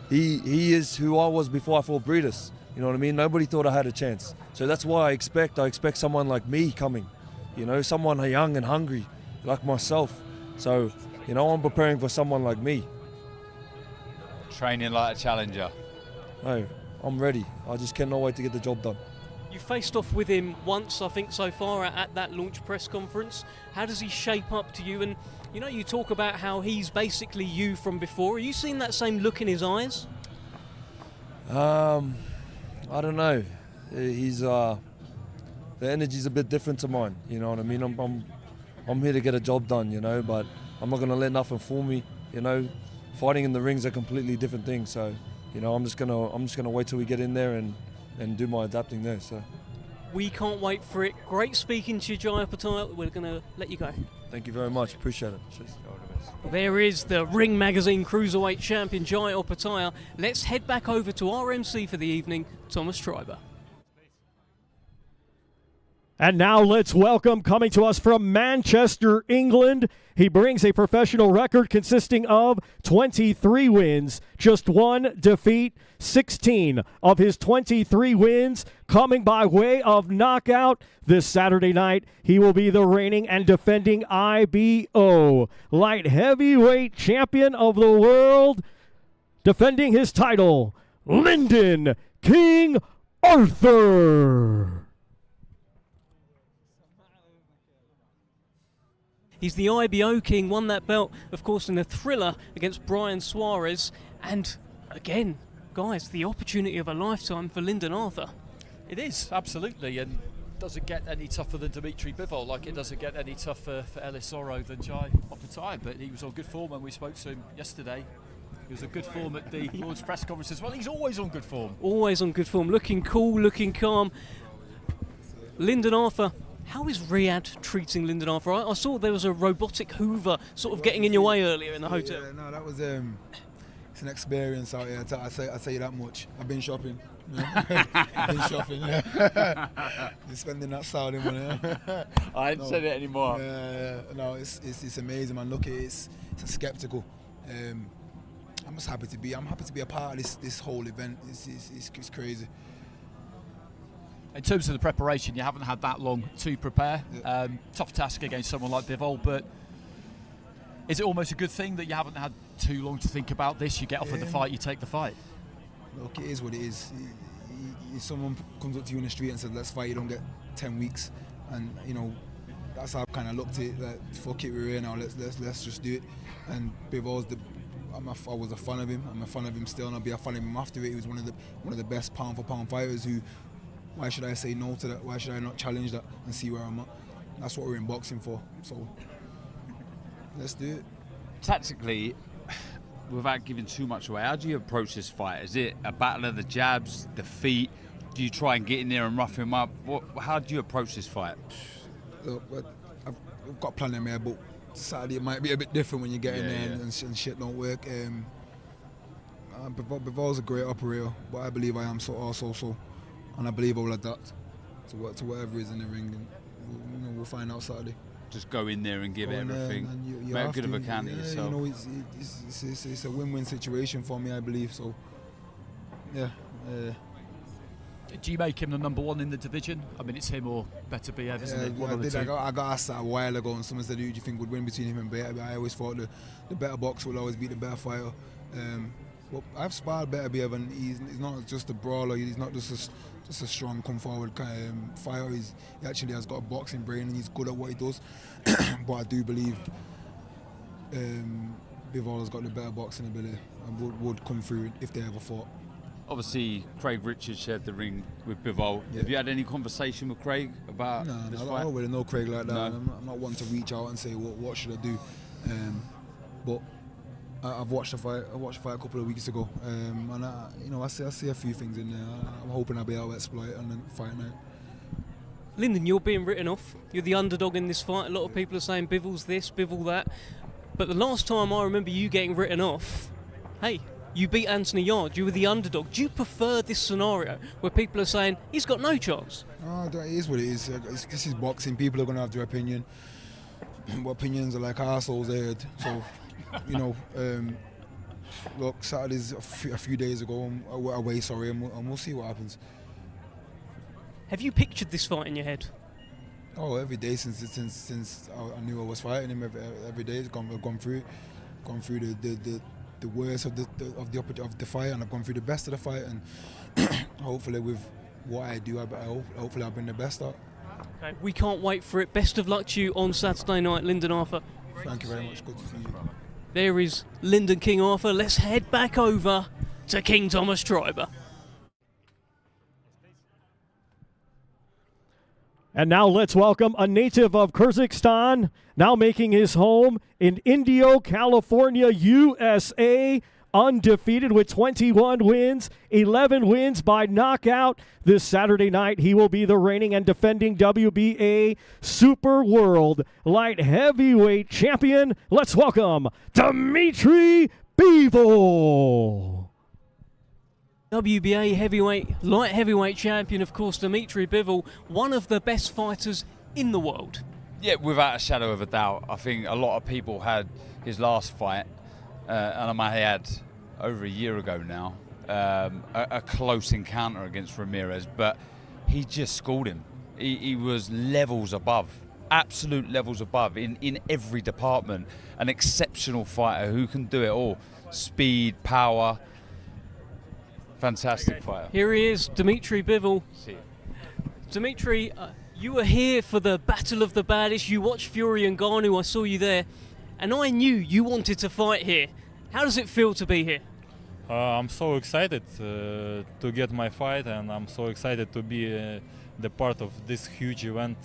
He is who I was before I fought Breeders. You know what I mean? Nobody thought I had a chance. So that's why I expect someone like me coming. Someone young and hungry like myself. So, I'm preparing for someone like me. Training like a challenger. No, I'm ready. I just cannot wait to get the job done. You faced off with him once, I think, so far at that launch press conference. How does he shape up to you? And, you talk about how he's basically you from before. Are you seeing that same look in his eyes? I don't know. The energy's a bit different to mine. You know what I mean? I'm here to get a job done, but I'm not going to let nothing fool me. Fighting in the ring's a completely different thing. So, I'm just gonna wait till we get in there and do my adapting there. So. We can't wait for it. Great speaking to you, Jai Opataya. We're going to let you go. Thank you very much. Appreciate it. Cheers. There is the Ring Magazine Cruiserweight Champion, Jai Opataya. Let's head back over to our MC for the evening, Thomas Schreiber. And now let's welcome, coming to us from Manchester, England. He brings a professional record consisting of 23 wins, just one defeat, 16 of his 23 wins coming by way of knockout. This Saturday night, he will be the reigning and defending IBO light heavyweight champion of the world, defending his title, Lyndon King Arthur. He's the IBO king, won that belt, of course, in a thriller against Brian Suarez. And again, guys, the opportunity of a lifetime for Lyndon Arthur. It is, absolutely, and doesn't get any tougher than Dimitri Bivol, like it doesn't get any tougher for Ellis Oro than Jai Opetaia, but he was on good form when we spoke to him yesterday. He was on good form at the Lord's press conference as well. He's always on good form. Always on good form, looking cool, looking calm. Lyndon Arthur, how is Riyadh treating Lyndon Arthur? I saw there was a robotic Hoover sort of getting in your way earlier in the hotel. Yeah, no, that was it's an experience out here. I say that much. I've been shopping. I've been shopping. Yeah. You're spending that Saudi money. I ain't said it anymore. Yeah, no, it's amazing, man. Look, it's skeptical. I'm just happy to be. I'm happy to be a part of this whole event. It's crazy. In terms of the preparation, you haven't had that long to prepare. Yeah. Tough task against someone like Bivol, but is it almost a good thing that you haven't had too long to think about this? You get offered the fight, you take the fight. Look, it is what it is. If someone comes up to you in the street and says, "Let's fight," you don't get 10 weeks, and you know that's how I kind of looked at it. Like, fuck it, we're here now. Let's just do it. And Bivol's I was a fan of him. I'm a fan of him still, and I'll be a fan of him after it. He was one of the best pound for pound fighters. Who, why should I say no to that? Why should I not challenge that and see where I'm at? That's what we're in boxing for. So let's do it. Tactically, without giving too much away, how do you approach this fight? Is it a battle of the jabs, the feet? Do you try and get in there and rough him up? How do you approach this fight? Look, I've got a plan in there, but Saturday it might be a bit different when you get in there and shit don't work. Bivol's a great operator, but I believe I am also, and I believe I will adapt to whatever is in the ring, and we'll find out Saturday. Just go in there and give it everything. You Make a good of a account of yourself. You know, it's a win-win situation for me, I believe. So, yeah. Do you make him the number one in the division? I mean, it's him or Better Biev, isn't it? I got asked that a while ago, and someone said, "Who do you think would win between him and Better?" I always thought the better boxer will always beat the better fighter. But I've sparred Better Biev, and he's not just a brawler. He's not just a strong, come forward kind of fighter. He actually has got a boxing brain, and he's good at what he does. But I do believe Bivol has got the better boxing ability and would come through if they ever fought. Obviously, Craig Richards shared the ring with Bivol. Yeah. Have you had any conversation with Craig about this fight? I don't really know Craig like that. No. I'm not one to reach out and say what should I do. But I've watched the fight. I watched the fight a couple of weeks ago, and I see a few things in there. I'm hoping I'll be able to exploit and then fight night. Lyndon, you're being written off. You're the underdog in this fight. A lot of people are saying Bivol's this, Bivol that. But the last time I remember you getting written off, hey, you beat Anthony Yarde. You were the underdog. Do you prefer this scenario where people are saying he's got no chance? Oh, it is what it is. This is boxing. People are going to have their opinion. But opinions are like arseholes aired. So, look, Saturday's a few days ago. Away, sorry, and we'll see what happens. Have you pictured this fight in your head? Oh, every day since I knew I was fighting him. Every day, I've gone through the worst of the fight, and I've gone through the best of the fight, and hopefully with what I do, hopefully I'll bring the best out. Okay, we can't wait for it. Best of luck to you on Saturday night, Lyndon Arthur. Thank you very much. Good to see you. There is Lyndon King Arthur. Let's head back over to King Thomas Triber. And now let's welcome a native of Kyrgyzstan, now making his home in Indio, California, USA, undefeated with 21 wins, 11 wins by knockout. This Saturday night, he will be the reigning and defending WBA Super World Light Heavyweight Champion. Let's welcome Dimitri Bivol. WBA light heavyweight champion, of course, Dimitri Bivol, one of the best fighters in the world. Yeah, without a shadow of a doubt. I think a lot of people had his last fight, and I might add over a year ago now, a close encounter against Ramirez, but he just schooled him. He was levels above, absolute levels above in every department. An exceptional fighter who can do it all. Speed, power. Fantastic fighter. Here he is, Dimitri Bivol. Dimitri, You were here for the Battle of the Baddest. You watched Fury and Ngannou. I saw you there. And I knew you wanted to fight here. How does it feel to be here? I'm so excited to get my fight, and I'm so excited to be the part of this huge event.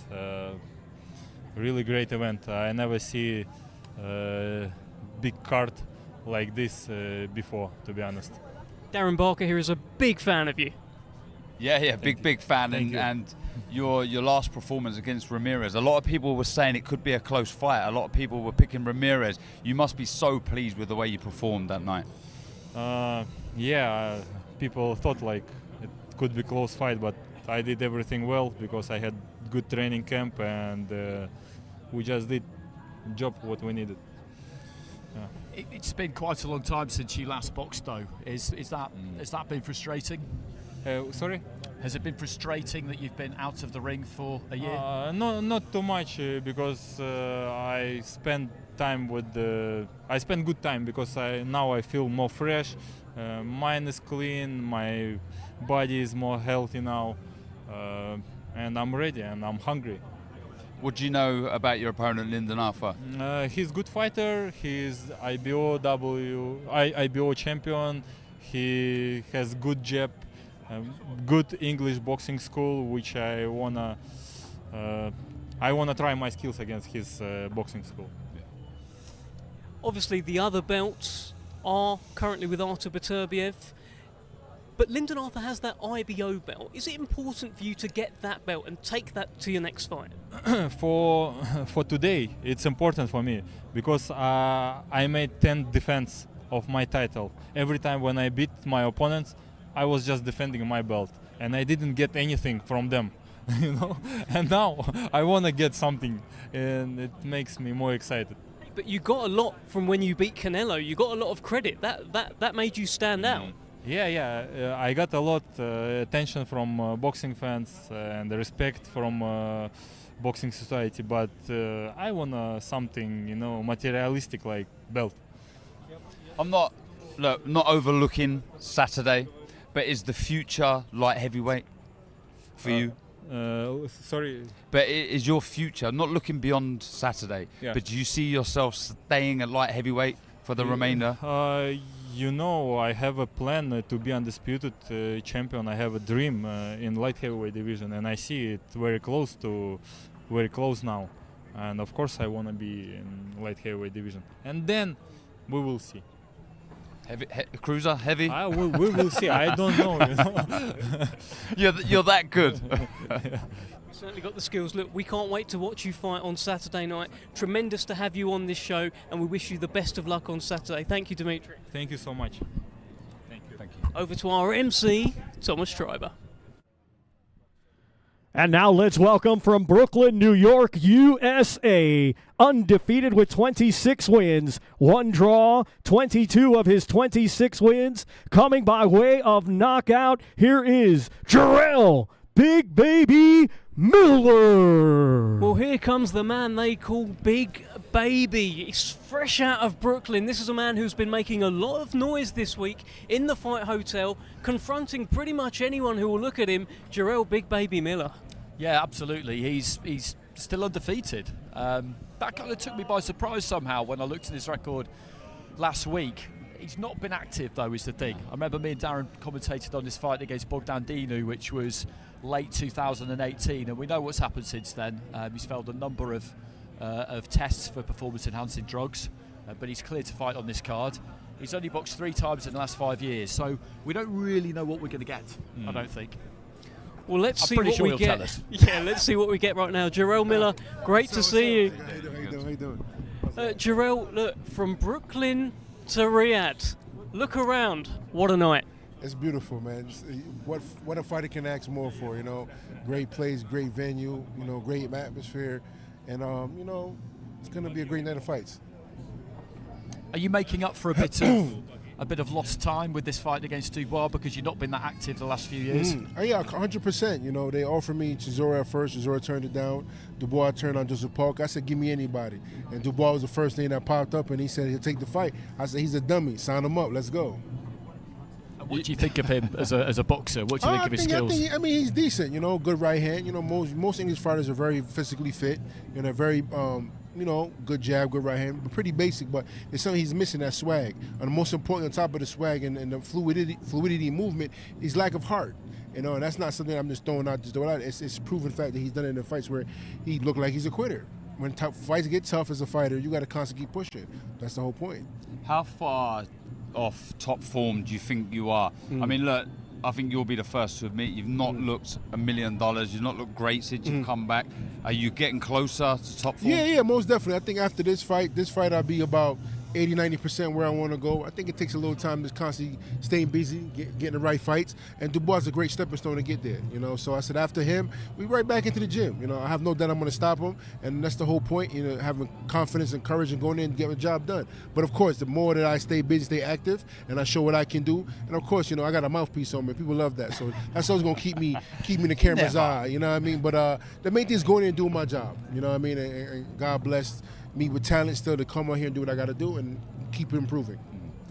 Really great event. I never see big card like this before, to be honest. Darren Barker here is a big fan of you. Yeah, big fan. And your last performance against Ramirez, a lot of people were saying it could be a close fight. A lot of people were picking Ramirez. You must be so pleased with the way you performed that night. People thought like it could be close fight, but I did everything well because I had good training camp, and we just did job what we needed. It's been quite a long time since you last boxed, though. Has that been frustrating? Sorry? Has it been frustrating that you've been out of the ring for a year? No, not too much because I spent time I spent good time because now I feel more fresh. Mind is clean, my body is more healthy now, and I'm ready and I'm hungry. What do you know about your opponent, Lyndon Arthur? He's a good fighter. He's IBO champion. He has good jab, good English boxing school, which I wanna try my skills against his boxing school. Obviously, the other belts are currently with Artur Beterbiev, but Lyndon Arthur has that IBO belt. Is it important for you to get that belt and take that to your next fight? For today, it's important for me because I made 10 defense of my title. Every time when I beat my opponents, I was just defending my belt, and I didn't get anything from them, you know. And now I want to get something, and it makes me more excited. But you got a lot from when you beat Canelo. You got a lot of credit. That made you stand out. Yeah. I got a lot attention from boxing fans and respect from boxing society. But I want something, you know, materialistic like belt. I'm not overlooking Saturday, but is the future light heavyweight for you? Sorry. But is your future, not looking beyond Saturday, but do you see yourself staying at light heavyweight for the remainder? You know, I have a plan to be undisputed champion. I have a dream in light heavyweight division, and I see it very close now. And of course, I want to be in light heavyweight division, and then we will see. Cruiser, heavy? We will see. I don't know. You know? You're that good. Certainly got the skills. Look, we can't wait to watch you fight on Saturday night. Tremendous to have you on this show, and we wish you the best of luck on Saturday. Thank you, Dimitri. Thank you so much. Thank you. Over to our MC, Thomas Schreiber. And now let's welcome from Brooklyn, New York, USA, undefeated with 26 wins, 1 draw, 22 of his 26 wins, coming by way of knockout. Here is Jarrell Big Baby Miller. Well, here comes the man they call Big Baby. He's fresh out of Brooklyn. This is a man who's been making a lot of noise this week in the Fight Hotel, confronting pretty much anyone who will look at him. Jarrell Big Baby Miller. Yeah, absolutely. He's still undefeated. That kind of took me by surprise somehow when I looked at his record last week. He's not been active, though, is the thing. I remember me and Darren commentated on his fight against Bogdan Dinu, which was late 2018, and we know what's happened since then. He's failed a number of tests for performance-enhancing drugs, but he's cleared to fight on this card. He's only boxed 3 times in the last 5 years, so we don't really know what we're going to get, I don't think. Well, let's see pretty what sure we he'll get. tell us. Yeah, let's see what we get right now. Jarrell Miller, great to see you. How you doing? Jarrell, look, from Brooklyn to Riyadh, look around. What a night. It's beautiful, man. What a fighter can ask more for, you know? Great place, great venue, you know, great atmosphere, and you know, it's going to be a great night of fights. Are you making up for a bit of lost time with this fight against Dubois because you've not been that active the last few years? Oh, yeah, 100%. You know, they offered me Chisora at first. Chisora turned it down. Dubois turned on Joseph Polk. I said, give me anybody. And Dubois was the first name that popped up, and he said he'll take the fight. I said, he's a dummy. Sign him up. Let's go. What do you think of him as a boxer? What do you think of his skills? I mean, he's decent. You know, good right hand. You know, most English fighters are very physically fit. You know, very you know, good jab, good right hand. Pretty basic, but there's something he's missing, that swag. And the most important on top of the swag and the fluidity movement is lack of heart. You know, and that's not something I'm just throwing out. It's proven fact that he's done it in the fights where he looked like he's a quitter. When fights get tough as a fighter, you got to constantly keep pushing. That's the whole point. How far off top form do you think you are? I mean, look, I think you'll be the first to admit you've not looked $1 million. You've not looked great since you've come back. Are you getting closer to top form? Yeah, most definitely. I think after this fight I'll be about 80-90% where I want to go. I think it takes a little time to constantly staying busy, getting the right fights, and Dubois is a great stepping stone to get there. You know, so I said after him, we right back into the gym. You know, I have no doubt I'm going to stop him, and that's the whole point. You know, having confidence and courage and going in and getting the job done. But of course, the more that I stay busy, stay active, and I show what I can do, and of course, you know, I got a mouthpiece on me. People love that, so that's always going to keep me in the camera's eye. You know what I mean? But the main thing is going in and doing my job. You know what I mean? And God bless me with talent still to come out here and do what I got to do and keep improving.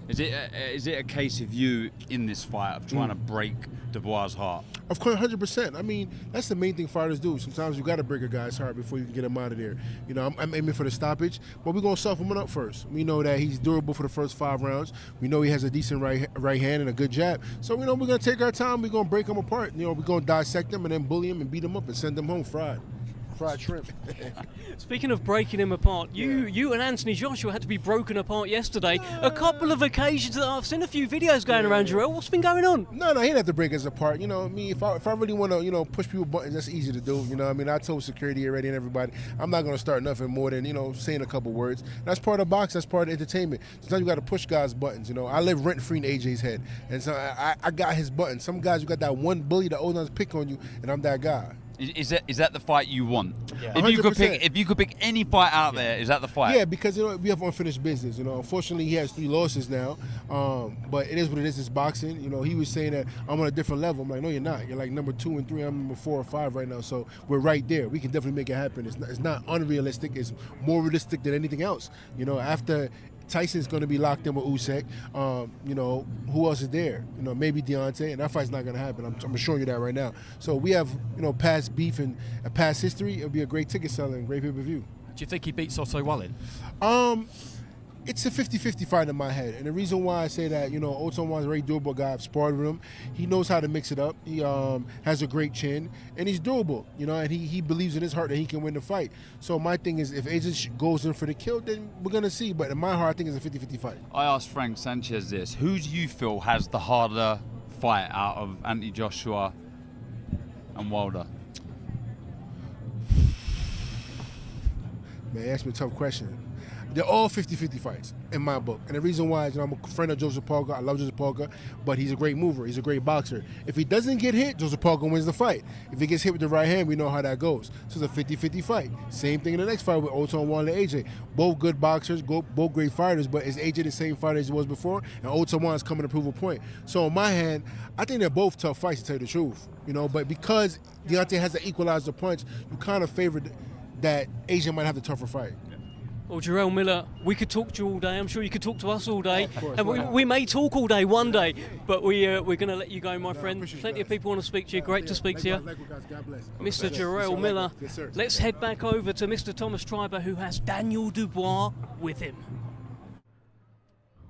Is it a case of you in this fight of trying to break Dubois' heart? Of course, 100%. I mean, that's the main thing fighters do. Sometimes you got to break a guy's heart before you can get him out of there. You know, I'm aiming for the stoppage, but we're going to soften him up first. We know that he's durable for the first 5 rounds. We know he has a decent right hand and a good jab. So, you know, we're going to take our time. We're going to break him apart. You know, we're going to dissect him and then bully him and beat him up and send him home fried shrimp. Speaking of breaking him apart, you and Anthony Joshua had to be broken apart yesterday. A couple of occasions that I've seen a few videos going around, Jarrell. What's been going on? No, he didn't have to break us apart. You know, me, if I really want to, you know, push people buttons, that's easy to do. You know what I mean? I told security already and everybody, I'm not going to start nothing more than, you know, saying a couple words. That's part of boxing. That's part of entertainment. Sometimes you got to push guys' buttons. You know, I live rent-free in AJ's head. And so I got his buttons. Some guys, you got that one bully that always pick on you, and I'm that guy. Is that the fight you want? Yeah. If you could pick any fight out there, is that the fight? Yeah, because you know we have unfinished business. You know, unfortunately he has 3 losses now, but it is what it is. It's boxing. You know, he was saying that I'm on a different level. I'm like, no, you're not. You're like number 2 and 3. I'm number 4 or 5 right now. So we're right there. We can definitely make it happen. It's not unrealistic. It's more realistic than anything else. You know, after Tyson's going to be locked in with Usyk. You know, who else is there? You know, maybe Deontay, and that fight's not going to happen. I'm showing you that right now. So we have, you know, past beef and a past history. It'll be a great ticket seller and great pay-per-view. Do you think he beats Otto Wallin? It's a 50-50 fight in my head. And the reason why I say that, you know, Otto Wallin's a very durable guy. I've sparred with him. He knows how to mix it up. He has a great chin. And he's durable, you know, and he believes in his heart that he can win the fight. So my thing is, if AJ goes in for the kill, then we're going to see. But in my heart, I think it's a 50-50 fight. I asked Frank Sanchez this. Who do you feel has the harder fight out of Anthony Joshua and Wilder? Man, ask me a tough question. They're all 50-50 fights in my book. And the reason why is, you know, I'm a friend of Joseph Parker. I love Joseph Parker, but he's a great mover. He's a great boxer. If he doesn't get hit, Joseph Parker wins the fight. If he gets hit with the right hand, we know how that goes. So it's a 50-50 fight. Same thing in the next fight with Otto Wallin and AJ. Both good boxers, both great fighters, but is AJ the same fighter as he was before? And Otto Wallin's coming to prove a point. So in my hand, I think they're both tough fights, to tell you the truth. You know, but because Deontay has to equalize the punch, you kind of favored that AJ might have the tougher fight. Well, Jarrell Miller, we could talk to you all day. I'm sure you could talk to us all day. And we may talk all day one day, but we're going to let you go, my friend. Plenty of people want to speak to you. Great to speak to you. Mr. Jarrell Miller. Let's head back over to Mr. Thomas Treiber, who has Daniel Dubois with him.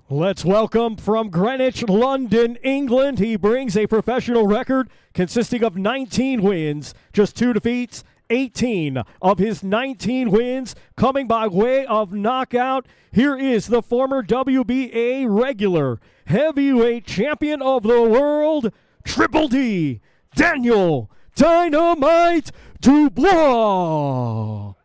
Let's welcome from Greenwich, London, England. He brings a professional record consisting of 19 wins, just 2 defeats, 18 of his 19 wins coming by way of knockout. Here is the former WBA regular heavyweight champion of the world, Triple D, Daniel Dynamite Dubois.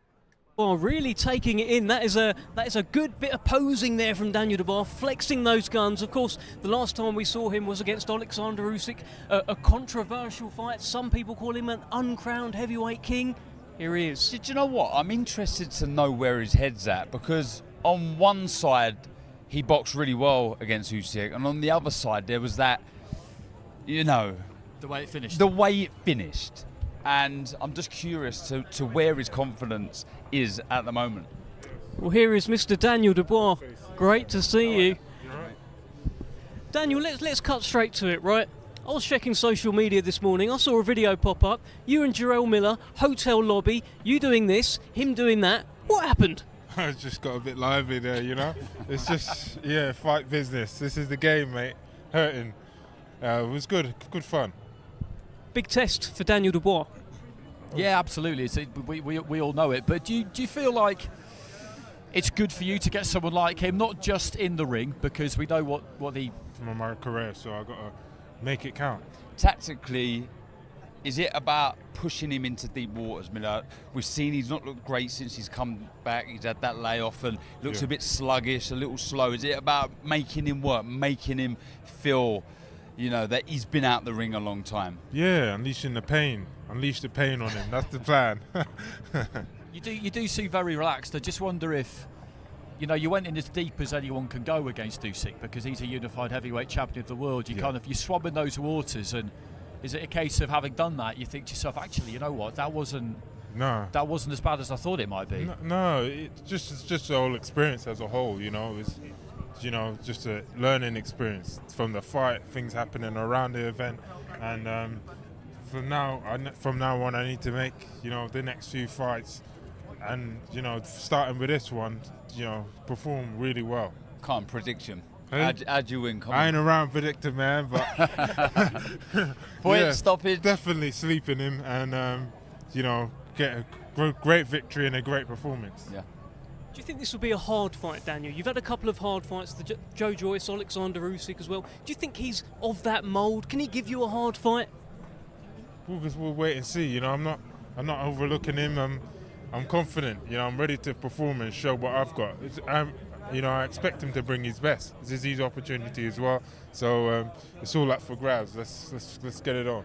Well, really taking it in. That is a good bit of posing there from Daniel Dubois, flexing those guns. Of course, the last time we saw him was against Alexander Usyk, a controversial fight. Some people call him an uncrowned heavyweight king. Here he is. Do you know what? I'm interested to know where his head's at, because on one side he boxed really well against Usyk, and on the other side there was that, you know, the way it finished. And I'm just curious to where his confidence is at the moment. Well, here is Mr. Daniel Dubois. Great to see you. Daniel, let's cut straight to it, right? I was checking social media this morning. I saw a video pop up. You and Jarrell Miller, hotel lobby. You doing this, him doing that. What happened? I just got a bit lively there, you know. It's just, yeah, fight business. This is the game, mate. Hurting. It was good fun. Big test for Daniel Dubois. Yeah, absolutely. We all know it. But do you feel like it's good for you to get someone like him, not just in the ring, because we know what he... From my career, so I got to make it count. Tactically, is it about pushing him into deep waters, Miller? We've seen he's not looked great since he's come back. He's had that layoff and looks a bit sluggish, a little slow. Is it about making him work, making him feel, you know, that he's been out the ring a long time? Yeah, unleashing the pain. Unleash the pain on him. That's the plan. You do seem very relaxed. I just wonder if, you know, you went in as deep as anyone can go against Usyk because he's a unified heavyweight champion of the world. You swam in those waters, and is it a case of having done that, you think to yourself, actually, you know what, that wasn't as bad as I thought it might be? No, it's just the whole experience as a whole. You know, it's just a learning experience from the fight, things happening around the event, and from now on, I need to make, you know, the next few fights, and, you know, starting with this one, you know, perform really well. Can't prediction. Hey? How'd you win? I ain't around predictor, man, but point stoppage. Definitely sleeping him, and you know, get a great victory and a great performance. Yeah. Do you think this will be a hard fight, Daniel? You've had a couple of hard fights, the Joe Joyce, Alexander Usyk as well. Do you think he's of that mould? Can he give you a hard fight? We'll wait and see. You know, I'm not overlooking him. I'm confident. You know, I'm ready to perform and show what I've got. You know, I expect him to bring his best. This is his opportunity as well. So it's all up for grabs. Let's get it on.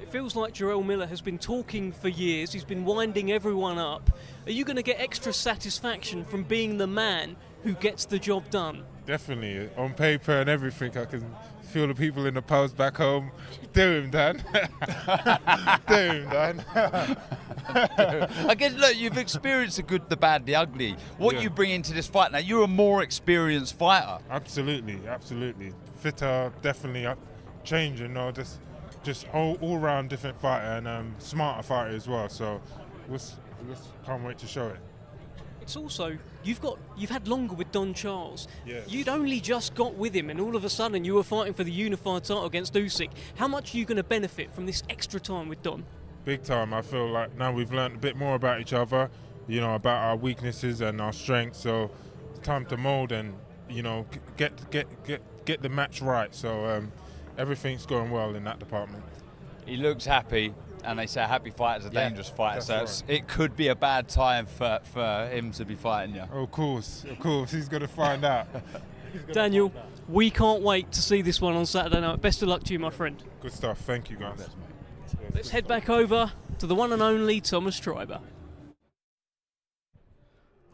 It feels like Jarrell Miller has been talking for years. He's been winding everyone up. Are you going to get extra satisfaction from being the man who gets the job done? Definitely. On paper and everything, I can feel the people in the post back home. Do him, Dan. Do him, Dan. I guess, look, you've experienced the good, the bad, the ugly. What you bring into this fight now, you're a more experienced fighter. Absolutely. Fitter, definitely change, you know, just all-round different fighter, and smarter fighter as well. So can't wait to show it. It's also, you've had longer with Don Charles. Yes. You'd only just got with him, and all of a sudden you were fighting for the unified title against Usyk. How much are you going to benefit from this extra time with Don? Big time. I feel like now we've learned a bit more about each other, you know, about our weaknesses and our strengths. So it's time to mold and, you know, get the match right. So everything's going well in that department. He looks happy. And they say a happy fight is a dangerous fight, so right. It could be a bad time for him to be fighting you. Of course, he's going to find out. Daniel, we can't wait to see this one on Saturday night. Best of luck to you, my friend. Good stuff, thank you guys. Let's head back over to the one and only Thomas Treiber.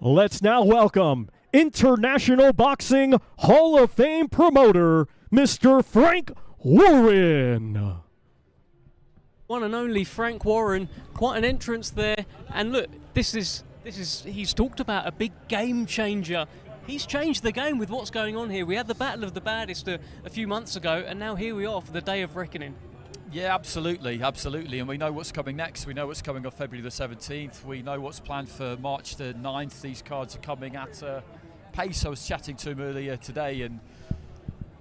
Let's now welcome International Boxing Hall of Fame promoter, Mr. Frank Warren. One and only Frank Warren, quite an entrance there. And look, this is he's talked about a big game changer. He's changed the game with what's going on here. We had the Battle of the Baddest a few months ago, and now here we are for the Day of Reckoning. Yeah, absolutely. And we know what's coming next. We know what's coming on February the 17th. We know what's planned for March the 9th. These cards are coming at pace. I was chatting to him earlier today, and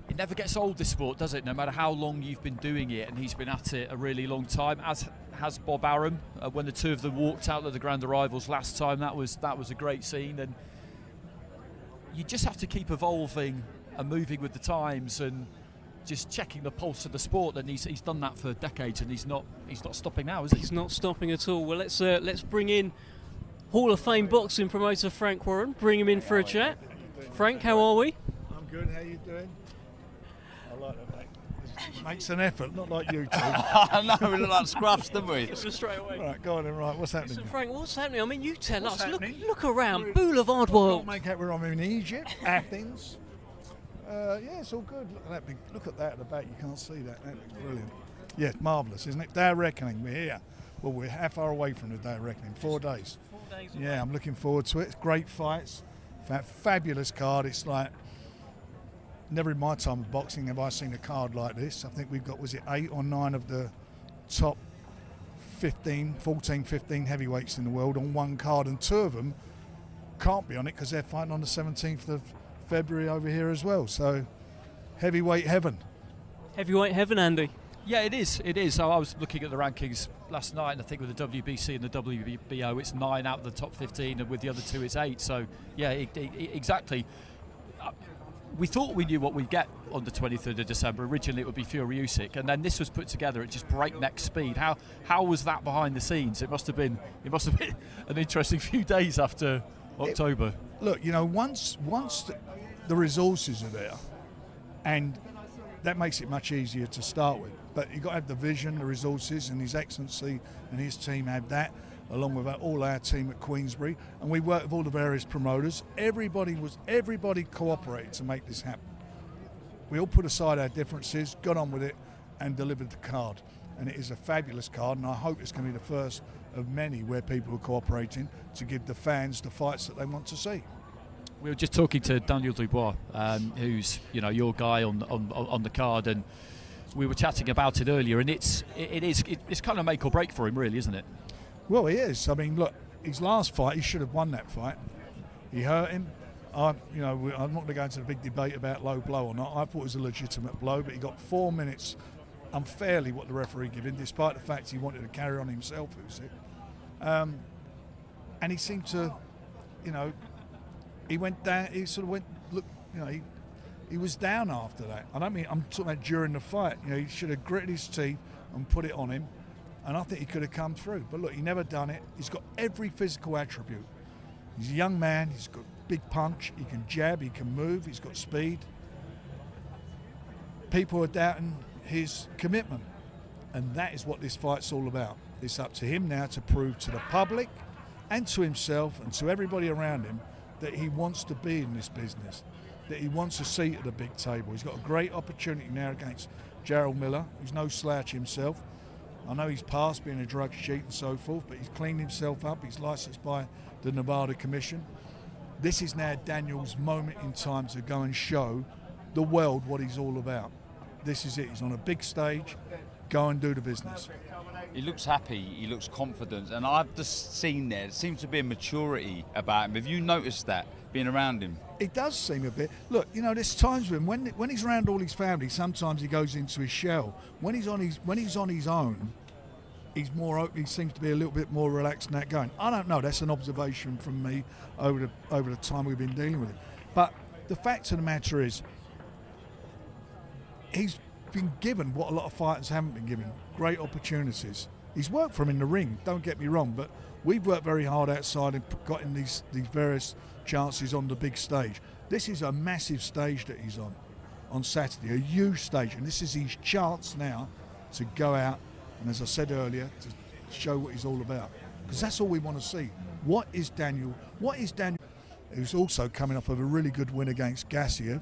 it never gets old, this sport, does it? No matter how long you've been doing it, and he's been at it a really long time, as has Bob Arum. When the two of them walked out of the Grand Arrivals last time, that was a great scene. And you just have to keep evolving and moving with the times and just checking the pulse of the sport. And he's done that for decades, and he's not stopping now, is he? He's not stopping at all. Well, let's bring in Hall of Fame boxing promoter Frank Warren. Bring him in for a chat. Frank, how are we? I'm good. How you doing? I like that, mate. It makes an effort, not like you two. I know, we look like scruffs, don't we? Just straight away. Right, go on then, right, what's happening? So Frank, what's happening? I mean, you tell What's us. happening? Look around, Boulevard World. Make out where I'm in Egypt, Athens. Yeah, it's all good. Look at that big, look at that at the back, you can't see that. That looks brilliant. Yeah, marvellous, isn't it? Day of Reckoning, we're here. Well, we're how far away from the Day of Reckoning? 4 days. 4 days away. Yeah, I'm looking forward to it. It's great fights. Fabulous card. It's like never in my time of boxing have I seen a card like this. I think we've got, was it 8 or 9 of the top 14, 15 heavyweights in the world on one card, and 2 of them can't be on it because they're fighting on the 17th of February over here as well. So heavyweight heaven. Heavyweight heaven, Andy. Yeah, it is. It is. So I was looking at the rankings last night, and I think with the WBC and the WBO, it's 9 out of the top 15, and with the other 2, it's 8. So yeah, exactly. We thought we knew what we'd get on the 23rd of December. Originally, it would be Fury Usyk, and then this was put together at just breakneck speed. How was that behind the scenes? It must have been an interesting few days after October. Look, you know, once the resources are there, and that makes it much easier to start with. But you've got to have the vision, the resources, and His Excellency and his team had that, along with all our team at Queensberry. And we worked with all the various promoters. Everybody cooperated to make this happen. We all put aside our differences, got on with it, and delivered the card. And it is a fabulous card, and I hope it's going to be the first of many where people are cooperating to give the fans the fights that they want to see. We were just talking to Daniel Dubois, who's your guy on the card, and we were chatting about it earlier. And it's kind of make or break for him, really, isn't it? Well, he is. I mean, look, his last fight, he should have won that fight. He hurt him. I'm not going to go into the big debate about low blow or not. I thought it was a legitimate blow, but he got 4 minutes unfairly what the referee gave him, despite the fact he wanted to carry on himself. And he seemed to, he went down. He sort of went. Look, he was down after that. I'm talking about during the fight. He should have gritted his teeth and put it on him, and I think he could have come through. But look, he never done it. He's got every physical attribute. He's a young man. He's got big punch. He can jab. He can move. He's got speed. People are doubting his commitment, and that is what this fight's all about. It's up to him now to prove to the public and to himself and to everybody around him that he wants to be in this business, that he wants a seat at the big table. He's got a great opportunity now against Jarrell Miller, who's no slouch himself. I know he's past being a drug cheat and so forth, but he's cleaned himself up. He's licensed by the Nevada Commission. This is now Daniel's moment in time to go and show the world what he's all about. This is it. He's on a big stage. Go and do the business. He looks happy, he looks confident, and I've just seen there seems to be a maturity about him. Have you noticed that, being around him? It does seem a bit. Look, there's times when he's around all his family, sometimes he goes into his shell. When he's on his own, he's more open. He seems to be a little bit more relaxed and that going. I don't know. That's an observation from me over the time we've been dealing with him. But the fact of the matter is, he's been given what a lot of fighters haven't been given, great opportunities. He's worked for him in the ring, don't get me wrong, but we've worked very hard outside and got him these various chances on the big stage. This is a massive stage that he's on Saturday, a huge stage, and this is his chance now to go out and, as I said earlier, to show what he's all about, because that's all we want to see. What is Daniel, who's also coming off of a really good win against Gassiev,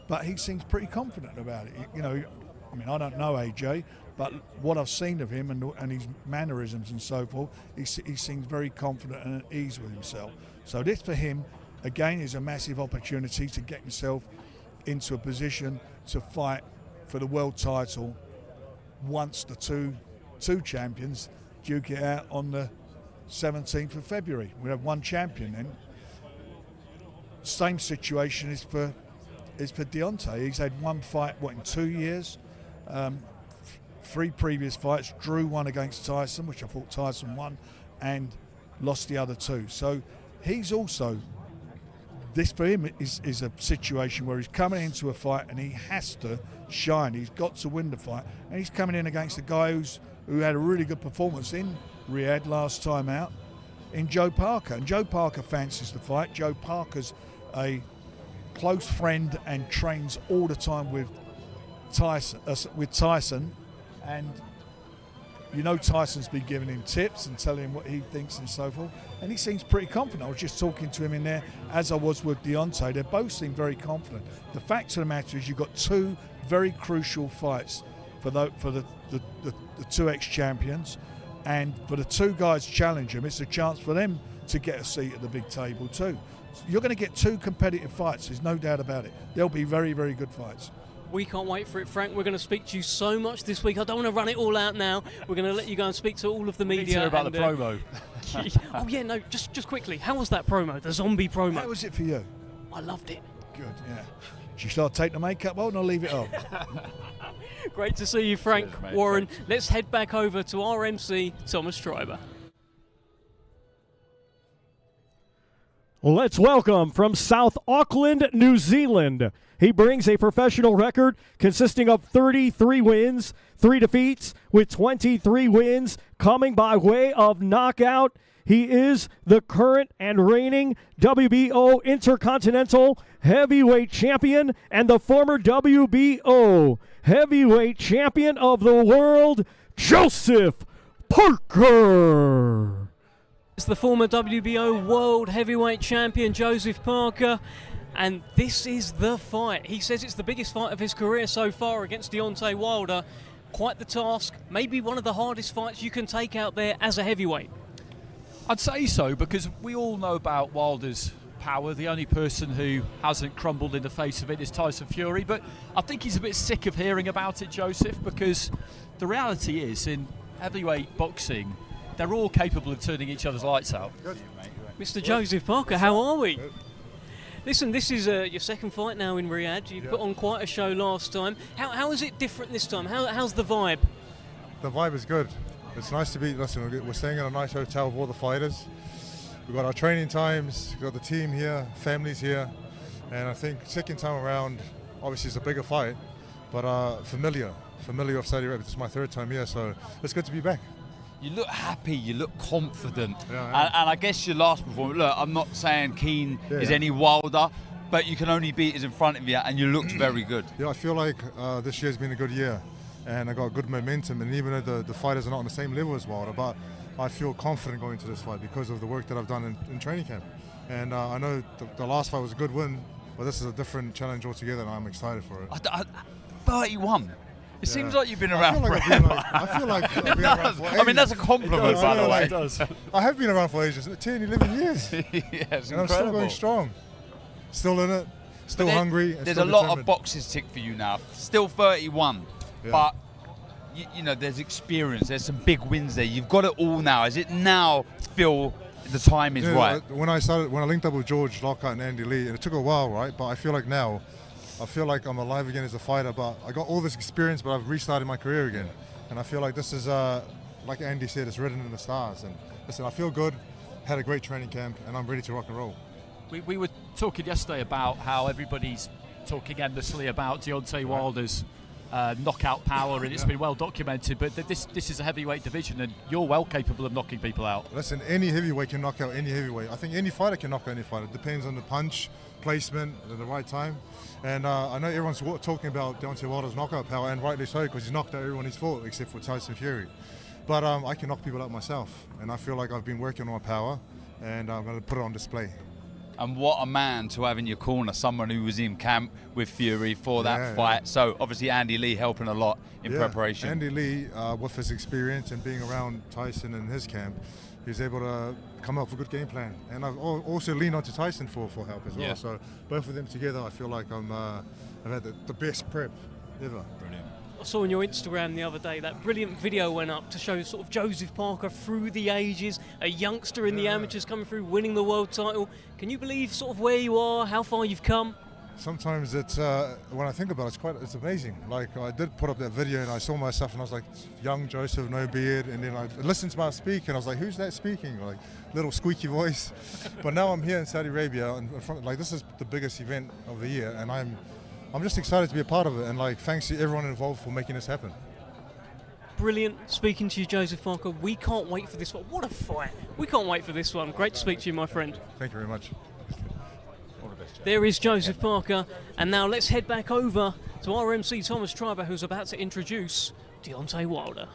but he seems pretty confident about it. I don't know AJ, but what I've seen of him and his mannerisms and so forth, he seems very confident and at ease with himself. So this for him, again, is a massive opportunity to get himself into a position to fight for the world title once the two champions duke it out on the 17th of February. We have one champion then. Same situation is for Deontay. He's had one fight, in 2 years? 3 previous fights, drew one against Tyson, which I thought Tyson won, and lost the other 2. So he's also, this for him is a situation where he's coming into a fight and he has to shine. He's got to win the fight, and he's coming in against a guy who had a really good performance in Riyadh last time out, in Joe Parker. And Joe Parker fancies the fight. Joe Parker's a close friend and trains all the time with Tyson, and Tyson's been giving him tips and telling him what he thinks and so forth, and he seems pretty confident. I was just talking to him in there, as I was with Deontay. They both seem very confident. The fact of the matter is, you've got 2 very crucial fights for the 2 ex-champions, and for the 2 guys challenge them, it's a chance for them to get a seat at the big table too. You're going to get 2 competitive fights, there's no doubt about it. They'll be very, very good fights. We can't wait for it, Frank. We're going to speak to you so much this week. I don't want to run it all out now. We're going to let you go and speak to all of the media. Hear about the promo. Oh yeah, no, just quickly. How was that promo? The zombie promo. How was it for you? I loved it. Good, yeah. Should I take the makeup on or leave it on? Great to see you, Frank. Cheers, mate. Warren. Thanks. Let's head back over to our MC, Thomas Schreiber. Let's welcome from South Auckland, New Zealand. He brings a professional record consisting of 33 wins, 3 defeats, with 23 wins coming by way of knockout. He is the current and reigning WBO Intercontinental Heavyweight Champion and the former WBO Heavyweight Champion of the World, Joseph Parker. It's the former WBO World Heavyweight Champion, Joseph Parker. And this is the fight. He says it's the biggest fight of his career so far against Deontay Wilder. Quite the task. Maybe one of the hardest fights you can take out there as a heavyweight. I'd say so, because we all know about Wilder's power. The only person who hasn't crumbled in the face of it is Tyson Fury. But I think he's a bit sick of hearing about it, Joseph, because the reality is, in heavyweight boxing, they're all capable of turning each other's lights out. Mr. Joseph Parker, how are we? Listen, this is your second fight now in Riyadh. You put on quite a show last time. How is it different this time? How's the vibe? The vibe is good. It's nice to be, listen, we're staying in a nice hotel with all the fighters. We've got our training times, we've got the team here, families here. And I think second time around, obviously it's a bigger fight, but familiar of Saudi Arabia. This is my 3rd time here, so it's good to be back. You look happy, you look confident. Yeah, and I guess your last performance, look, I'm not saying Keane is Yeah. any Wilder, but you can only beat is in front of you, and you looked very good. Yeah, I feel like this year's been a good year, and I got good momentum, and even though the fighters are not on the same level as Wilder, but I feel confident going into this fight because of the work that I've done in training camp. And I know the last fight was a good win, but this is a different challenge altogether, and I'm excited for it. 31. It seems like you've been I around feel like forever. I feel like I've It been around does. for I mean, that's a ages. compliment, by the way. It does. I have been around for ages, 10, 11 years. Yeah, it's and I'm still going strong. Still in it, still hungry. And There's still a lot determined. of boxes ticked for you now. Still 31, Yeah. but you know there's experience. There's some big wins there. You've got it all now. Is it now feel the time is Yeah, right? When I linked up with George Lockhart and Andy Lee, and it took a while, right? But I feel like now, I feel like I'm alive again as a fighter. But I got all this experience, but I've restarted my career again, and I feel like this is, like Andy said, it's written in the stars. And listen, I feel good. Had a great training camp, and I'm ready to rock and roll. We were talking yesterday about how everybody's talking endlessly about Deontay Wilder's knockout power, and it's been well documented, but this is a heavyweight division, and you're well capable of knocking people out. Listen, any heavyweight can knock out any heavyweight. I think any fighter can knock out any fighter. It depends on the punch, placement, at the right time. And I know everyone's talking about Deontay Wilder's knockout power, and rightly so, because he's knocked out everyone he's fought, except for Tyson Fury. But I can knock people out myself, and I feel like I've been working on my power, and I'm going to put it on display. And what a man to have in your corner, someone who was in camp with Fury for that fight. So obviously Andy Lee helping a lot in preparation. Andy Lee, with his experience and being around Tyson in his camp, he's able to come up with a good game plan. And I've also leaned onto Tyson for help as well. Yeah. So both of them together, I feel like I've had the best prep ever. Brilliant. I saw on your Instagram the other day that brilliant video went up to show sort of Joseph Parker through the ages, a youngster in the amateurs coming through, winning the world title. Can you believe sort of where you are, how far you've come? Sometimes it's when I think about it, it's amazing. Like I did put up that video and I saw myself and I was like, young Joseph, no beard, and then I listened to myself speak and I was like, who's that speaking? Like little squeaky voice. But now I'm here in Saudi Arabia and in front, like this is the biggest event of the year, and I'm just excited to be a part of it, and like thanks to everyone involved for making this happen. Brilliant speaking to you, Joseph Parker. We can't wait for this one. What a fight. We can't wait for this one. Great to speak to you, my friend. Thank you very much. There is Joseph Parker, and now let's head back over to our MC Thomas Schreiber, who's about to introduce Deontay Wilder.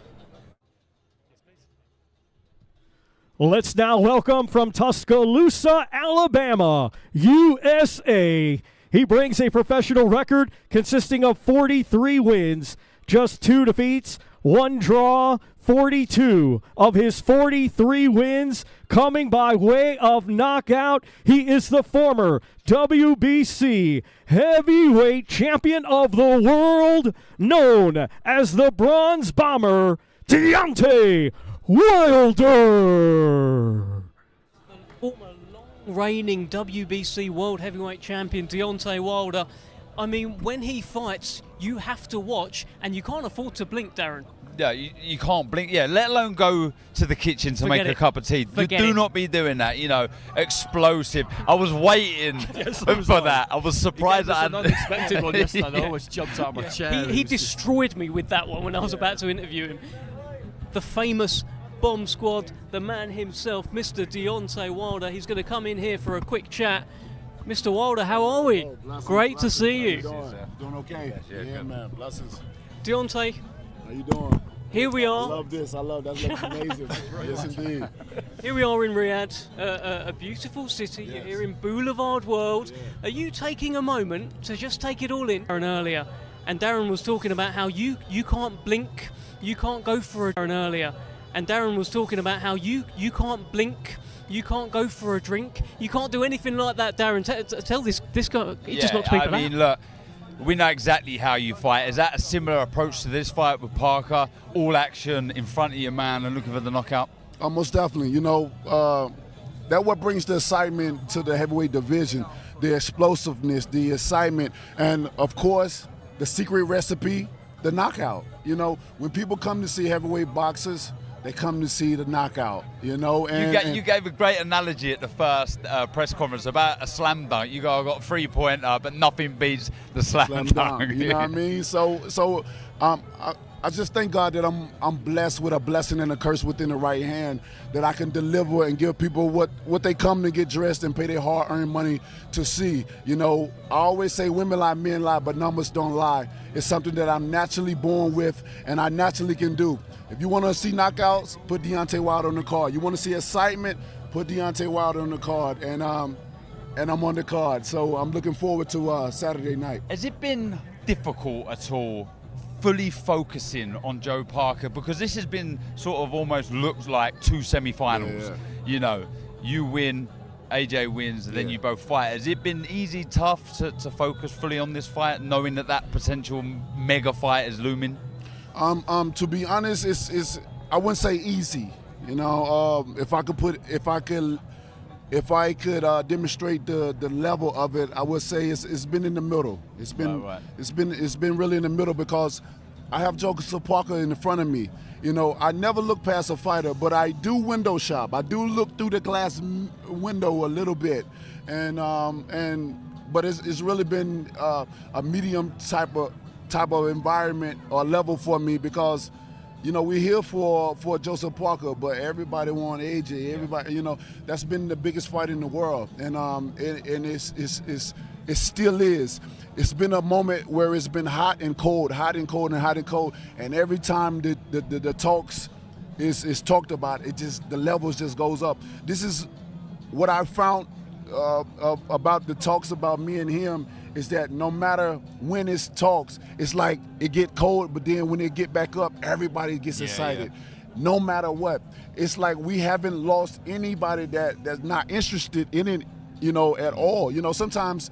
Let's now welcome from Tuscaloosa, Alabama, USA. He brings a professional record consisting of 43 wins, just 2 defeats, 1 draw, 42 of his 43 wins coming by way of knockout. He is the former WBC heavyweight champion of the world, known as the Bronze Bomber, Deontay Wilder. Former long-reigning WBC World Heavyweight Champion Deontay Wilder. I mean, when he fights, you have to watch, and you can't afford to blink, Darren. Yeah, you can't blink. Yeah, let alone go to the kitchen to make a cup of tea. You do not be doing that. You know, explosive. I was waiting for that. I was surprised. That an unexpected one yesterday. I always jumped out of my chair. He destroyed me with that one when I was about to interview him. The famous Bomb Squad, the man himself, Mr. Deontay Wilder. He's going to come in here for a quick chat. Mr. Wilder, how are we? Great to see you. Doing okay? Yeah, man. Blessings. Deontay. How you doing? Here we are. I love this. I love that. Looks amazing. Yes, indeed. Here we are in Riyadh, a beautiful city. Yes. You're here in Boulevard World. Yeah. Are you taking a moment to just take it all in? Earlier, and Darren was talking about how you can't blink, you can't go for a earlier, and Darren was talking about how you can't blink. You can't go for a drink. You can't do anything like that, Darren. Tell this guy. He just knocks people out. I mean, look, we know exactly how you fight. Is that a similar approach to this fight with Parker? All action in front of your man and looking for the knockout? Most definitely. You know, that's what brings the excitement to the heavyweight division. The explosiveness, the excitement, and of course, the secret recipe, the knockout. You know, when people come to see heavyweight boxers, they come to see the knockout, you know. And you gave a great analogy at the first press conference about a slam dunk. You got a 3-pointer, but nothing beats the slam dunk. You know what I mean? So I just thank God that I'm blessed with a blessing and a curse within the right hand, that I can deliver and give people what they come to get dressed and pay their hard-earned money to see. You know, I always say women lie, men lie, but numbers don't lie. It's something that I'm naturally born with and I naturally can do. If you want to see knockouts, put Deontay Wilder on the card. You want to see excitement, put Deontay Wilder on the card. And I'm on the card, so I'm looking forward to Saturday night. Has it been difficult at all fully focusing on Joe Parker? Because this has been sort of almost looks like two semi-finals. Yeah. You know, you win, AJ wins, and then you both fight. Has it been easy, tough to focus fully on this fight, knowing that potential mega fight is looming? To be honest, it's I wouldn't say easy. You know, if I could demonstrate the level of it, I would say it's been in the middle. It's been really in the middle because I have Joseph Parker in front of me. You know, I never look past a fighter, but I do window shop. I do look through the glass window a little bit, but it's really been a medium type of environment or level for me because, you know, we're here for Joseph Parker, but everybody want AJ. Everybody, you know, that's been the biggest fight in the world, and it still is. It's been a moment where it's been hot and cold, and every time the talks is talked about, the levels just goes up. This is what I found about the talks about me and him, is that no matter when it's talks, it's like it get cold, but then when it get back up, everybody gets excited. No matter what. It's like we haven't lost anybody that's not interested in it, you know, at all. You know, sometimes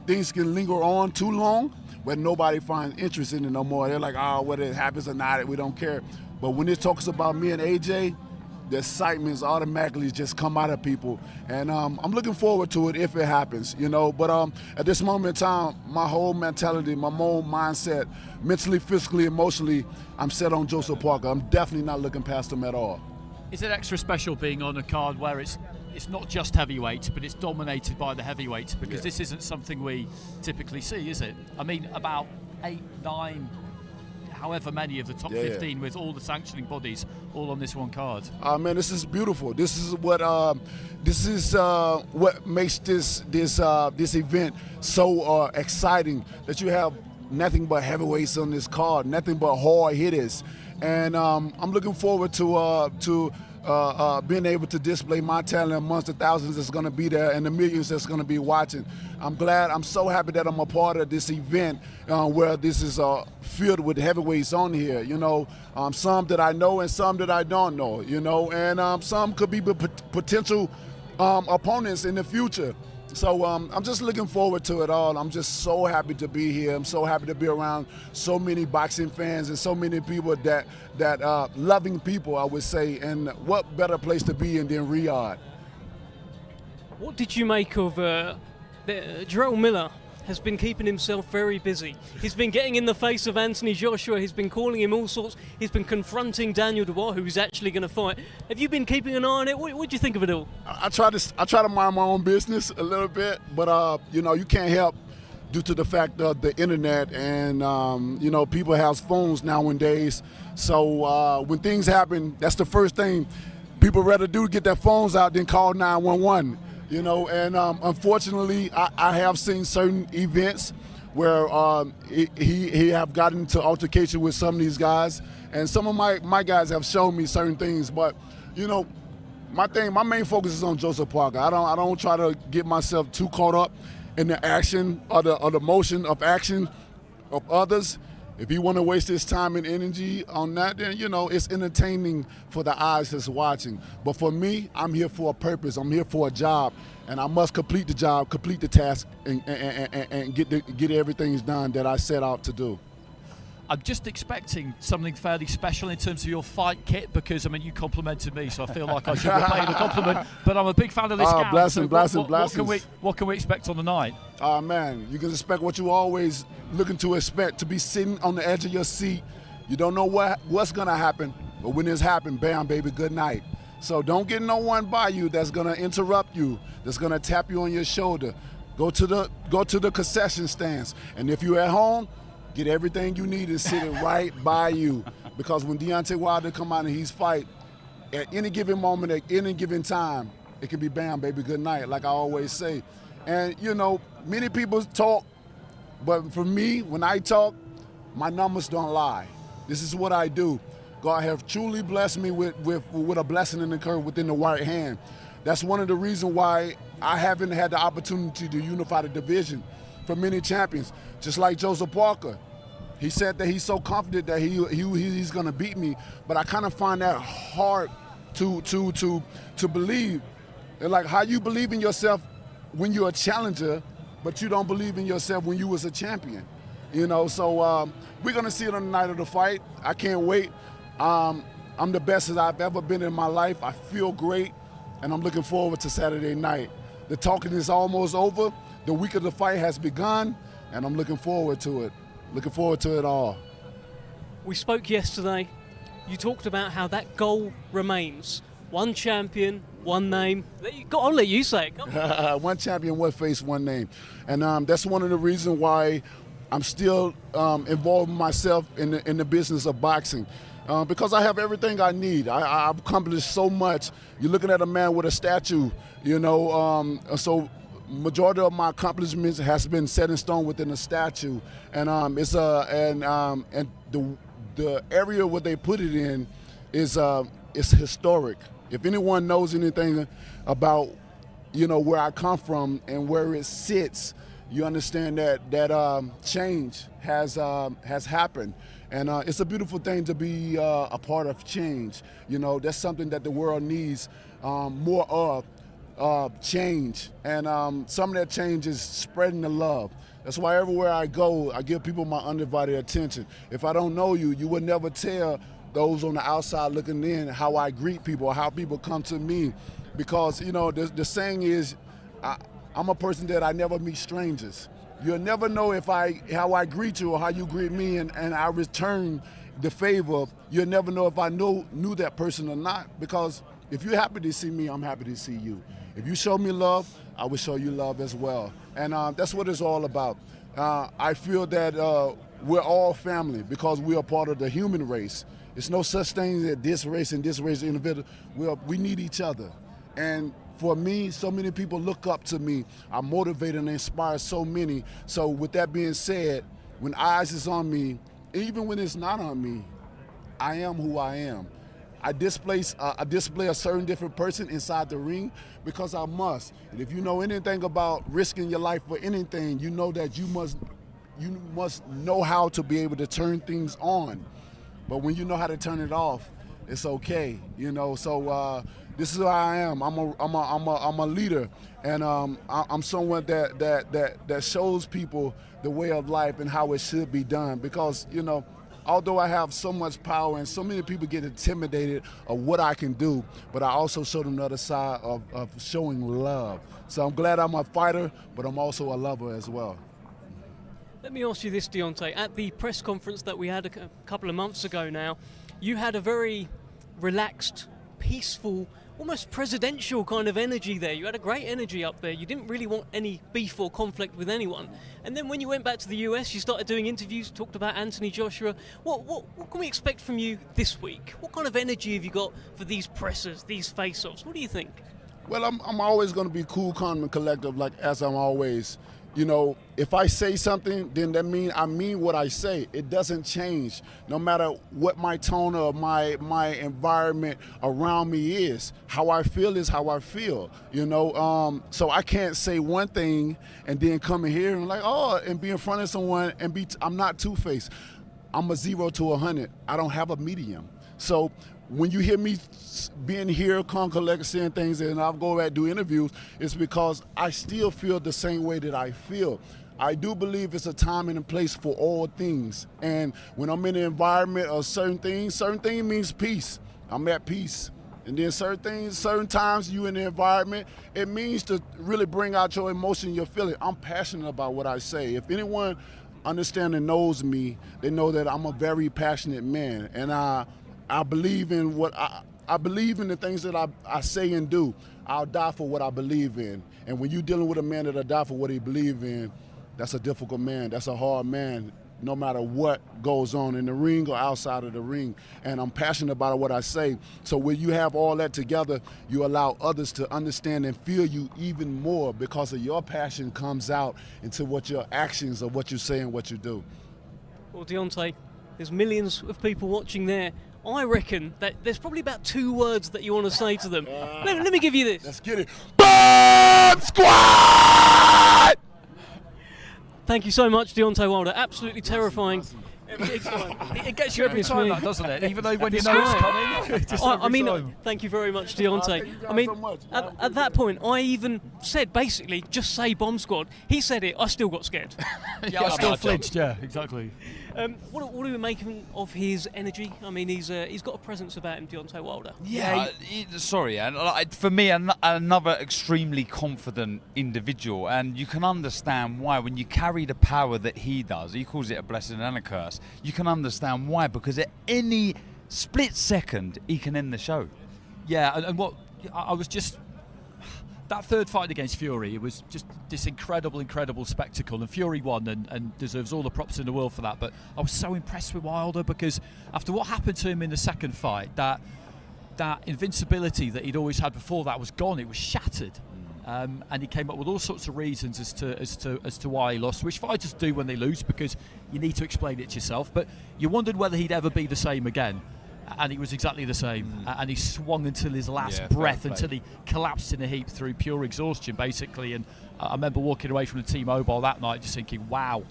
things can linger on too long where nobody finds interest in it no more. They're like, oh, whether it happens or not, we don't care. But when it talks about me and AJ, the excitement automatically just come out of people, and I'm looking forward to it if it happens, you know. But at this moment in time, my whole mentality, my whole mindset, mentally, physically, emotionally, I'm set on Joseph Parker. I'm definitely not looking past him at all. Is it extra special being on a card where it's not just heavyweights, but it's dominated by the heavyweights? Because this isn't something we typically see, is it? I mean, about 8, 9. However many of the top 15 with all the sanctioning bodies all on this one card. Man, this is beautiful. This is what makes this event so exciting, that you have nothing but heavyweights on this card, nothing but hard hitters, and I'm looking forward to being able to display my talent amongst the thousands that's going to be there and the millions that's going to be watching. I'm so happy that I'm a part of this event where this is filled with heavyweights on here, you know, some that I know and some that I don't know, you know, and some could be potential opponents in the future. So I'm just looking forward to it all. I'm just so happy to be here. I'm so happy to be around so many boxing fans and so many people that loving people, I would say. And what better place to be in than Riyadh? What did you make of Jarrell Miller? Has been keeping himself very busy. He's been getting in the face of Anthony Joshua. He's been calling him all sorts. He's been confronting Daniel Dubois, who's actually going to fight. Have you been keeping an eye on it? What do you think of it all? I try to mind my own business a little bit, but you know, you can't help due to the fact of the internet and you know, people have phones nowadays. So when things happen, that's the first thing people rather do, get their phones out than call 911. You know, and unfortunately, I have seen certain events where he have gotten into altercation with some of these guys, and some of my guys have shown me certain things. But you know, my main focus is on Joseph Parker. I don't try to get myself too caught up in the action or the motion of action of others. If he want to waste his time and energy on that, then, you know, it's entertaining for the eyes that's watching. But for me, I'm here for a purpose. I'm here for a job, and I must complete the job, complete the task, and get everything done that I set out to do. I'm just expecting something fairly special in terms of your fight kit, because, I mean, you complimented me, so I feel like I should repay the compliment. But I'm a big fan of this gown. Blessing. What can we expect on the night? Man, you can expect what you always looking to expect, to be sitting on the edge of your seat. You don't know what's going to happen, but when it's happened, bam, baby, good night. So don't get no one by you that's going to interrupt you, that's going to tap you on your shoulder. Go to the concession stands, and if you're at home, get everything you need and sit it right by you. Because when Deontay Wilder come out and he's fight, at any given moment, at any given time, it can be bam, baby, good night, like I always say. And, you know, many people talk, but for me, when I talk, my numbers don't lie. This is what I do. God have truly blessed me with a blessing in the curve within the right hand. That's one of the reasons why I haven't had the opportunity to unify the division for many champions. Just like Joseph Parker. He said that he's so confident that he's going to beat me, but I kind of find that hard to believe. And like how you believe in yourself when you're a challenger, but you don't believe in yourself when you was a champion. You know, so we're going to see it on the night of the fight. I can't wait. I'm the best as I've ever been in my life. I feel great, and I'm looking forward to Saturday night. The talking is almost over. The week of the fight has begun, and I'm looking forward to it. Looking forward to it all. We spoke yesterday. You talked about how that goal remains. One champion, one name. I'll let you say it. Come on. One champion, one face, one name. And that's one of the reasons why I'm still involving myself in the business of boxing. Because I have everything I need. I've accomplished so much. You're looking at a man with a statue, you know, so majority of my accomplishments has been set in stone within a statue, and the area where they put it in is historic. If anyone knows anything about, you know, where I come from and where it sits, you understand that change has happened, and it's a beautiful thing to be a part of change. You know, that's something that the world needs more of. Change, and some of that change is spreading the love. That's why everywhere I go, I give people my undivided attention. If I don't know you, you would never tell those on the outside looking in how I greet people, how people come to me, because, you know, the saying is, I'm a person that I never meet strangers. You'll never know how I greet you or how you greet me, and I return the favor. You'll never know if I knew that person or not, because if you're happy to see me, I'm happy to see you. If you show me love, I will show you love as well. And that's what it's all about. I feel that we're all family because we are part of the human race. It's no such thing as this race and this race individual. We need each other. And for me, so many people look up to me. I motivate and inspire so many. So with that being said, when eyes is on me, even when it's not on me, I am who I am. I display a certain different person inside the ring because I must. And if you know anything about risking your life for anything, you know that you must know how to be able to turn things on. But when you know how to turn it off, it's okay, you know. So this is who I am. I'm a leader, and I'm someone that shows people the way of life and how it should be done. Because, you know, although I have so much power and so many people get intimidated of what I can do, but I also show them the other side of showing love. So I'm glad I'm a fighter, but I'm also a lover as well. Let me ask you this, Deontay. At the press conference that we had a couple of months ago now, you had a very relaxed, peaceful, almost presidential kind of energy there. You had a great energy up there. You didn't really want any beef or conflict with anyone. And then when you went back to the US, you started doing interviews, talked about Anthony Joshua. What can we expect from you this week? What kind of energy have you got for these pressers, these face-offs? What do you think? Well, I'm always going to be cool, calm, and collective, like as I'm always. You know, if I say something, then I mean what I say. It doesn't change, no matter what my tone or my environment around me is. How I feel is how I feel, you know. So I can't say one thing and then come in here and and be in front of someone and I'm not two-faced. I'm a 0 to 100. I don't have a medium. So when you hear me being here, calm, collected, saying things, and I'll go back and do interviews, it's because I still feel the same way that I feel. I do believe it's a time and a place for all things. And when I'm in an environment of certain things means peace. I'm at peace. And then certain times you in the environment, it means to really bring out your emotion, your feeling. I'm passionate about what I say. If anyone understands and knows me, they know that I'm a very passionate man. And I believe in I believe in the things that I say and do. I'll die for what I believe in. And when you're dealing with a man that'll die for what he believes in, that's a difficult man. That's a hard man, no matter what goes on in the ring or outside of the ring. And I'm passionate about what I say. So when you have all that together, you allow others to understand and feel you even more because of your passion comes out into what your actions or what you say and what you do. Well, Deontay, there's millions of people watching there. I reckon that there's probably about 2 words that you want to say to them. Let me give you this. Let's get it. Bomb Squad! Thank you so much, Deontay Wilder. Absolutely terrifying. It gets you every time, that, doesn't it? Even though when you know it's coming. Thank you very much, Deontay. At that point, I even said basically just say Bomb Squad. He said it. I still got scared. Yeah, I still flinched. Yeah, exactly. What do we make of his energy? I mean, he's got a presence about him, Deontay Wilder. Yeah, sorry, Anne. For me, another extremely confident individual, and you can understand why when you carry the power that he does. He calls it a blessing and a curse. You can understand why, because at any split second he can end the show. Yeah, and what I was just. That third fight against Fury, it was just this incredible spectacle, and Fury won and deserves all the props in the world for that. But I was so impressed with Wilder because after what happened to him in the second fight, that invincibility that he'd always had before that was gone. It was shattered, and he came up with all sorts of reasons as to why he lost, which fighters do when they lose because you need to explain it to yourself. But you wondered whether he'd ever be the same again. And he was exactly the same, and he swung until his last breath, until he collapsed in a heap through pure exhaustion, basically. And I remember walking away from the T-Mobile that night just thinking, wow,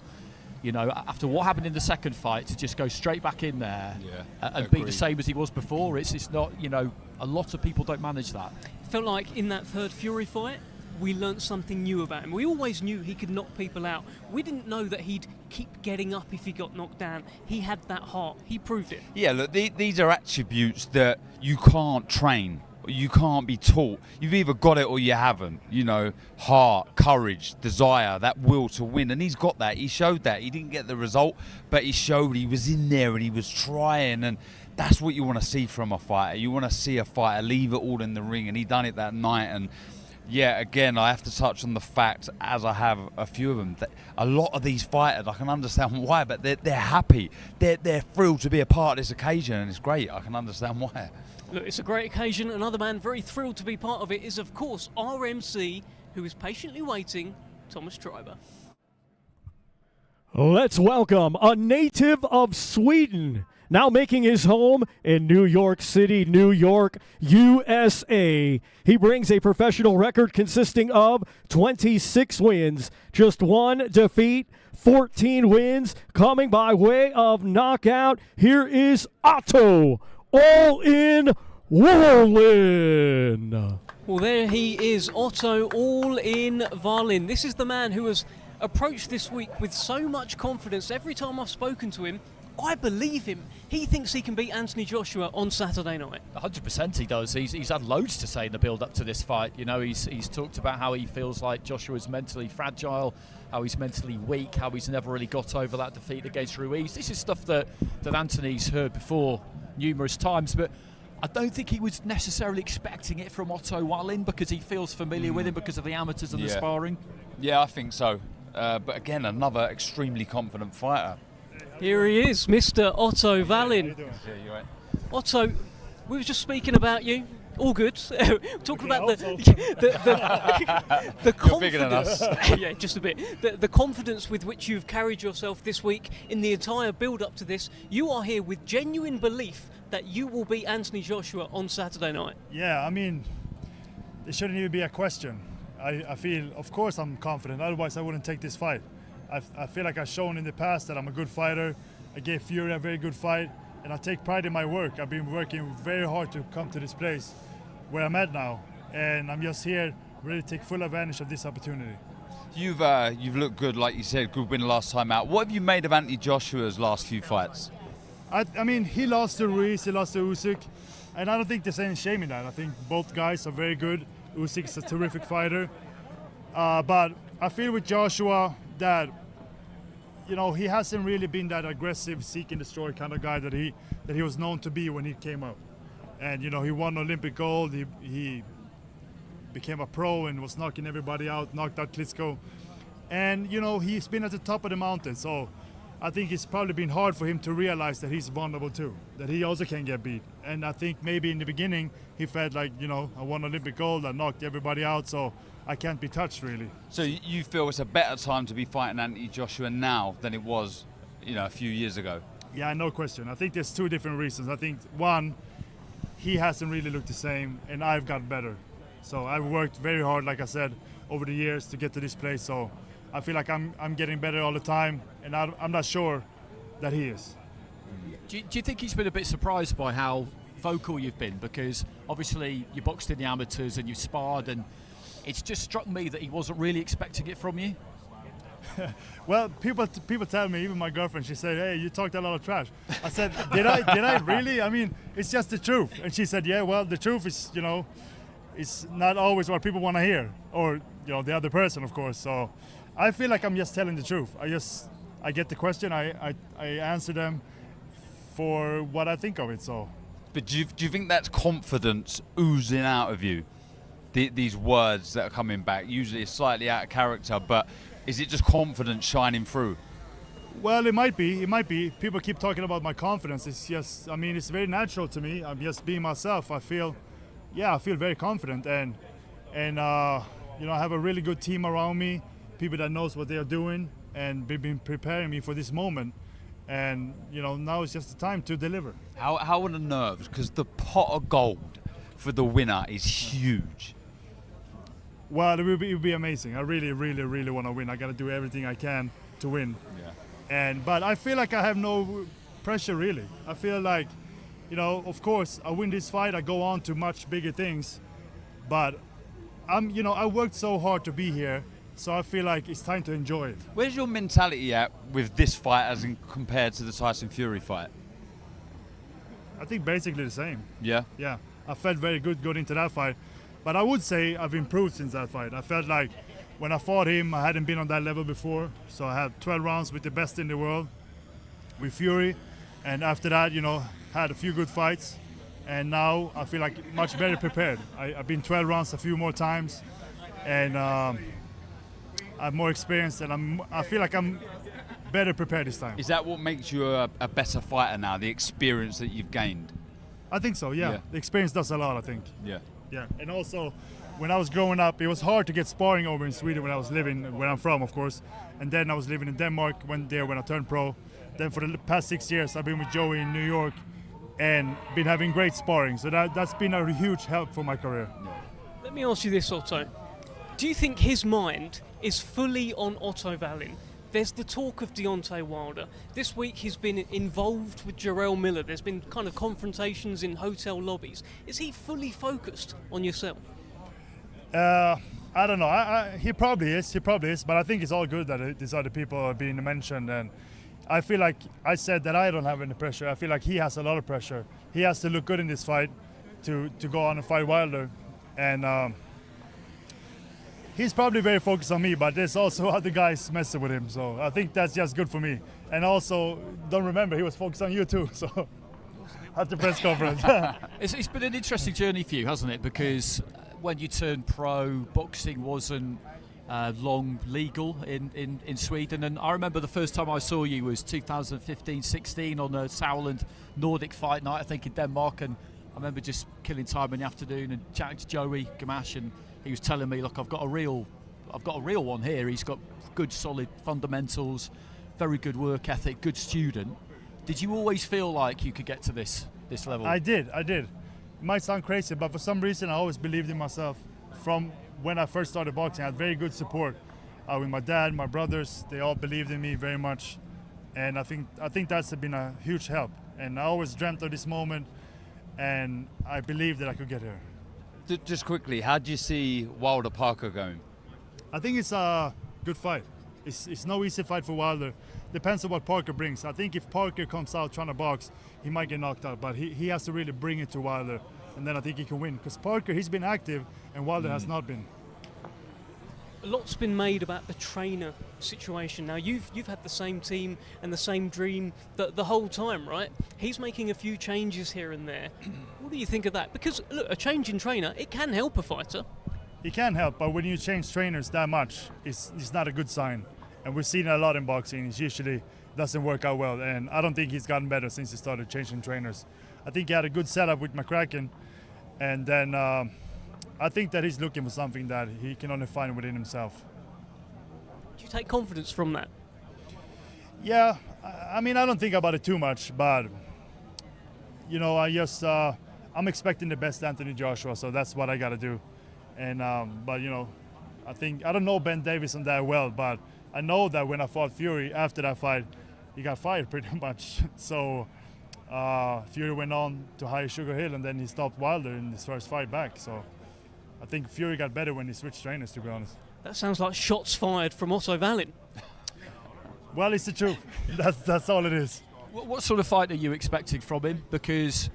you know, after what happened in the second fight, to just go straight back in there and be the same as he was before, it's not, you know, a lot of people don't manage that. It felt like in that third Fury fight, we learnt something new about him. We always knew he could knock people out. We didn't know that he'd keep getting up if he got knocked down. He had that heart. He proved it. Yeah, look, these are attributes that you can't train. You can't be taught. You've either got it or you haven't. You know, heart, courage, desire, that will to win. And he's got that. He showed that. He didn't get the result, but he showed he was in there and he was trying. And that's what you want to see from a fighter. You want to see a fighter leave it all in the ring. And he done it that night. And yeah, again, I have to touch on the fact, as I have a few of them, that a lot of these fighters, I can understand why, but they're happy. They're thrilled to be a part of this occasion, and it's great. I can understand why. Look, it's a great occasion. Another man very thrilled to be part of it is, of course, RMC, who is patiently waiting, Thomas Treiber. Let's welcome a native of Sweden now making his home in New York City, New York, USA. He brings a professional record consisting of 26 wins, just 1 defeat, 14 wins, coming by way of knockout. Here is Otto Wallin. Well, there he is, Otto Wallin. This is the man who has approached this week with so much confidence. Every time I've spoken to him, I believe him. He thinks he can beat Anthony Joshua on Saturday night. 100% he does. He's had loads to say in the build-up to this fight. You know, he's talked about how he feels like Joshua's mentally fragile, how he's mentally weak, how he's never really got over that defeat against Ruiz. This is stuff that Anthony's heard before numerous times, but I don't think he was necessarily expecting it from Otto Wallin because he feels familiar with him because of the amateurs and the sparring. Yeah, I think so. But again, another extremely confident fighter. Here he is, Mr. Otto Wallin. Yeah, you're right. Otto, we were just speaking about you. All good. Talking about the You're confidence. bigger than us. Yeah, just a bit. The confidence with which you've carried yourself this week in the entire build-up to this. You are here with genuine belief that you will beat Anthony Joshua on Saturday night. Yeah, I mean, it shouldn't even be a question. I feel, of course I'm confident, otherwise I wouldn't take this fight. I feel like I've shown in the past that I'm a good fighter. I gave Fury a very good fight, and I take pride in my work. I've been working very hard to come to this place where I'm at now, and I'm just here ready to take full advantage of this opportunity. You've looked good, like you said, good win last time out. What have you made of Anthony Joshua's last few fights? I mean, he lost to Ruiz, he lost to Usyk, and I don't think there's any shame in that. I think both guys are very good. Usyk's a terrific fighter, but I feel with Joshua that, you know, he hasn't really been that aggressive, seek and destroy kind of guy that he was known to be when he came up. And you know, he won Olympic gold. He became a pro and was knocking everybody out, knocked out Klitschko, and you know, he's been at the top of the mountain. So I think it's probably been hard for him to realize that he's vulnerable too, that he also can get beat. And I think maybe in the beginning he felt like, you know, I won Olympic gold, I knocked everybody out, so I can't be touched really. So you feel it's a better time to be fighting Anthony Joshua now than it was, you know, a few years ago? Yeah, no question. I think there's two different reasons. I think one, he hasn't really looked the same, and I've got better. So I've worked very hard, like I said, over the years to get to this place. So I feel like I'm getting better all the time, and I'm not sure that he is. Do you think he's been a bit surprised by how vocal you've been? Because obviously you boxed in the amateurs and you sparred, and it's just struck me that he wasn't really expecting it from you. Well, people tell me, even my girlfriend, she said, "Hey, you talked a lot of trash." I said, "Did I really? I mean, it's just the truth." And she said, "Yeah, well, the truth is, you know, it's not always what people want to hear, or you know, the other person, of course." So I feel like I'm just telling the truth. I get the question, I answer them for what I think of it. So. But do you think that's confidence oozing out of you? These words that are coming back, usually it's slightly out of character, but is it just confidence shining through? Well, it might be. It might be. People keep talking about my confidence. It's just, I mean, it's very natural to me. I'm just being myself. I feel very confident, and you know, I have a really good team around me, people that knows what they are doing, and they've been preparing me for this moment. And you know, now it's just the time to deliver. How are the nerves? Because the pot of gold for the winner is huge. Well, it will be amazing. I really, really, really want to win. I got to do everything I can to win. Yeah. But I feel like I have no pressure really. I feel like, you know, of course, I win this fight, I go on to much bigger things. But you know, I worked so hard to be here, so I feel like it's time to enjoy it. Where's your mentality at with this fight as compared to the Tyson Fury fight? I think basically the same. Yeah. Yeah. I felt very good going into that fight. But I would say I've improved since that fight. I felt like when I fought him, I hadn't been on that level before. So I had 12 rounds with the best in the world, with Fury. And after that, you know, had a few good fights. And now I feel like much better prepared. I've been 12 rounds a few more times. And I'm more experienced, and I feel like I'm better prepared this time. Is that what makes you a better fighter now, the experience that you've gained? I think so, yeah. The experience does a lot, I think. Yeah. Yeah, and also when I was growing up, it was hard to get sparring over in Sweden where I'm from, of course. And then I was living in Denmark, went there when I turned pro. Then for the past 6 years, I've been with Joey in New York and been having great sparring. So that's been a huge help for my career. Let me ask you this, Otto. Do you think his mind is fully on Otto Wallin? There's the talk of Deontay Wilder. This week he's been involved with Jarrell Miller. There's been kind of confrontations in hotel lobbies. Is he fully focused on yourself? I don't know. He probably is. But I think it's all good that these other people are being mentioned. And I feel like I said that I don't have any pressure. I feel like he has a lot of pressure. He has to look good in this fight to go on and fight Wilder. And he's probably very focused on me, but there's also other guys messing with him. So I think that's just good for me. And also, don't remember, he was focused on you too. So at the press conference. It's been an interesting journey for you, hasn't it? Because when you turned pro, boxing wasn't long legal in Sweden. And I remember the first time I saw you was 2015-16 on a Sauerland Nordic fight night, I think in Denmark. And I remember just killing time in the afternoon and chatting to Joey Gamache, and he was telling me, look, I've got a real one here. He's got good, solid fundamentals, very good work ethic, good student. Did you always feel like you could get to this level? I did. It might sound crazy, but for some reason I always believed in myself. From when I first started boxing, I had very good support with my dad, my brothers. They all believed in me very much, and I think that's been a huge help. And I always dreamt of this moment, and I believed that I could get here. Just quickly, how do you see Wilder Parker going? I think it's a good fight. It's no easy fight for Wilder. Depends on what Parker brings. I think if Parker comes out trying to box, he might get knocked out, but he has to really bring it to Wilder, and then I think he can win. Because Parker, he's been active, and Wilder has not been. A lot's been made about the trainer situation. Now, you've had the same team and the same dream the whole time, right? He's making a few changes here and there. What do you think of that? Because, look, a change in trainer, it can help a fighter. It can help, but when you change trainers that much, it's not a good sign. And we've seen it a lot in boxing. It usually doesn't work out well, and I don't think he's gotten better since he started changing trainers. I think he had a good setup with McCracken, and then I think that he's looking for something that he can only find within himself. Do you take confidence from that? Yeah, I mean, I don't think about it too much, but you know, I'm expecting the best Anthony Joshua, so that's what I got to do. And but you know, I don't know Ben Davison that well, but I know that when I fought Fury after that fight, he got fired pretty much. So Fury went on to hire Sugar Hill, and then he stopped Wilder in his first fight back. So I think Fury got better when he switched trainers, to be honest. That sounds like shots fired from Otto Wallin. Well, it's the truth. That's all it is. What sort of fight are you expecting from him? Because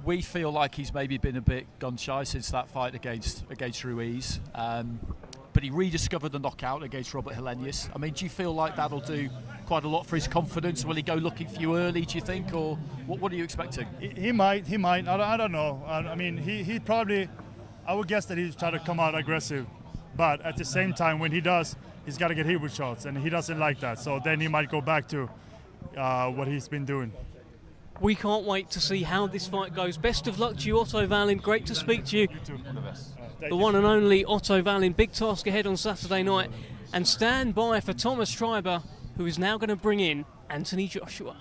we feel like he's maybe been a bit gun-shy since that fight against Ruiz. But he rediscovered the knockout against Robert Helenius. I mean, do you feel like that'll do quite a lot for his confidence? Will he go looking for you early, do you think? Or what are you expecting? He might. I don't know. I mean, he probably, I would guess that he's trying to come out aggressive. But at the same time, when he does, he's got to get hit with shots, and he doesn't like that. So then he might go back to what he's been doing. We can't wait to see how this fight goes. Best of luck to you, Otto Wallin. Great to speak to you. You too. All the best. The one and only Otto Wallin. Big task ahead on Saturday night. And stand by for Thomas Schreiber, who is now going to bring in Anthony Joshua.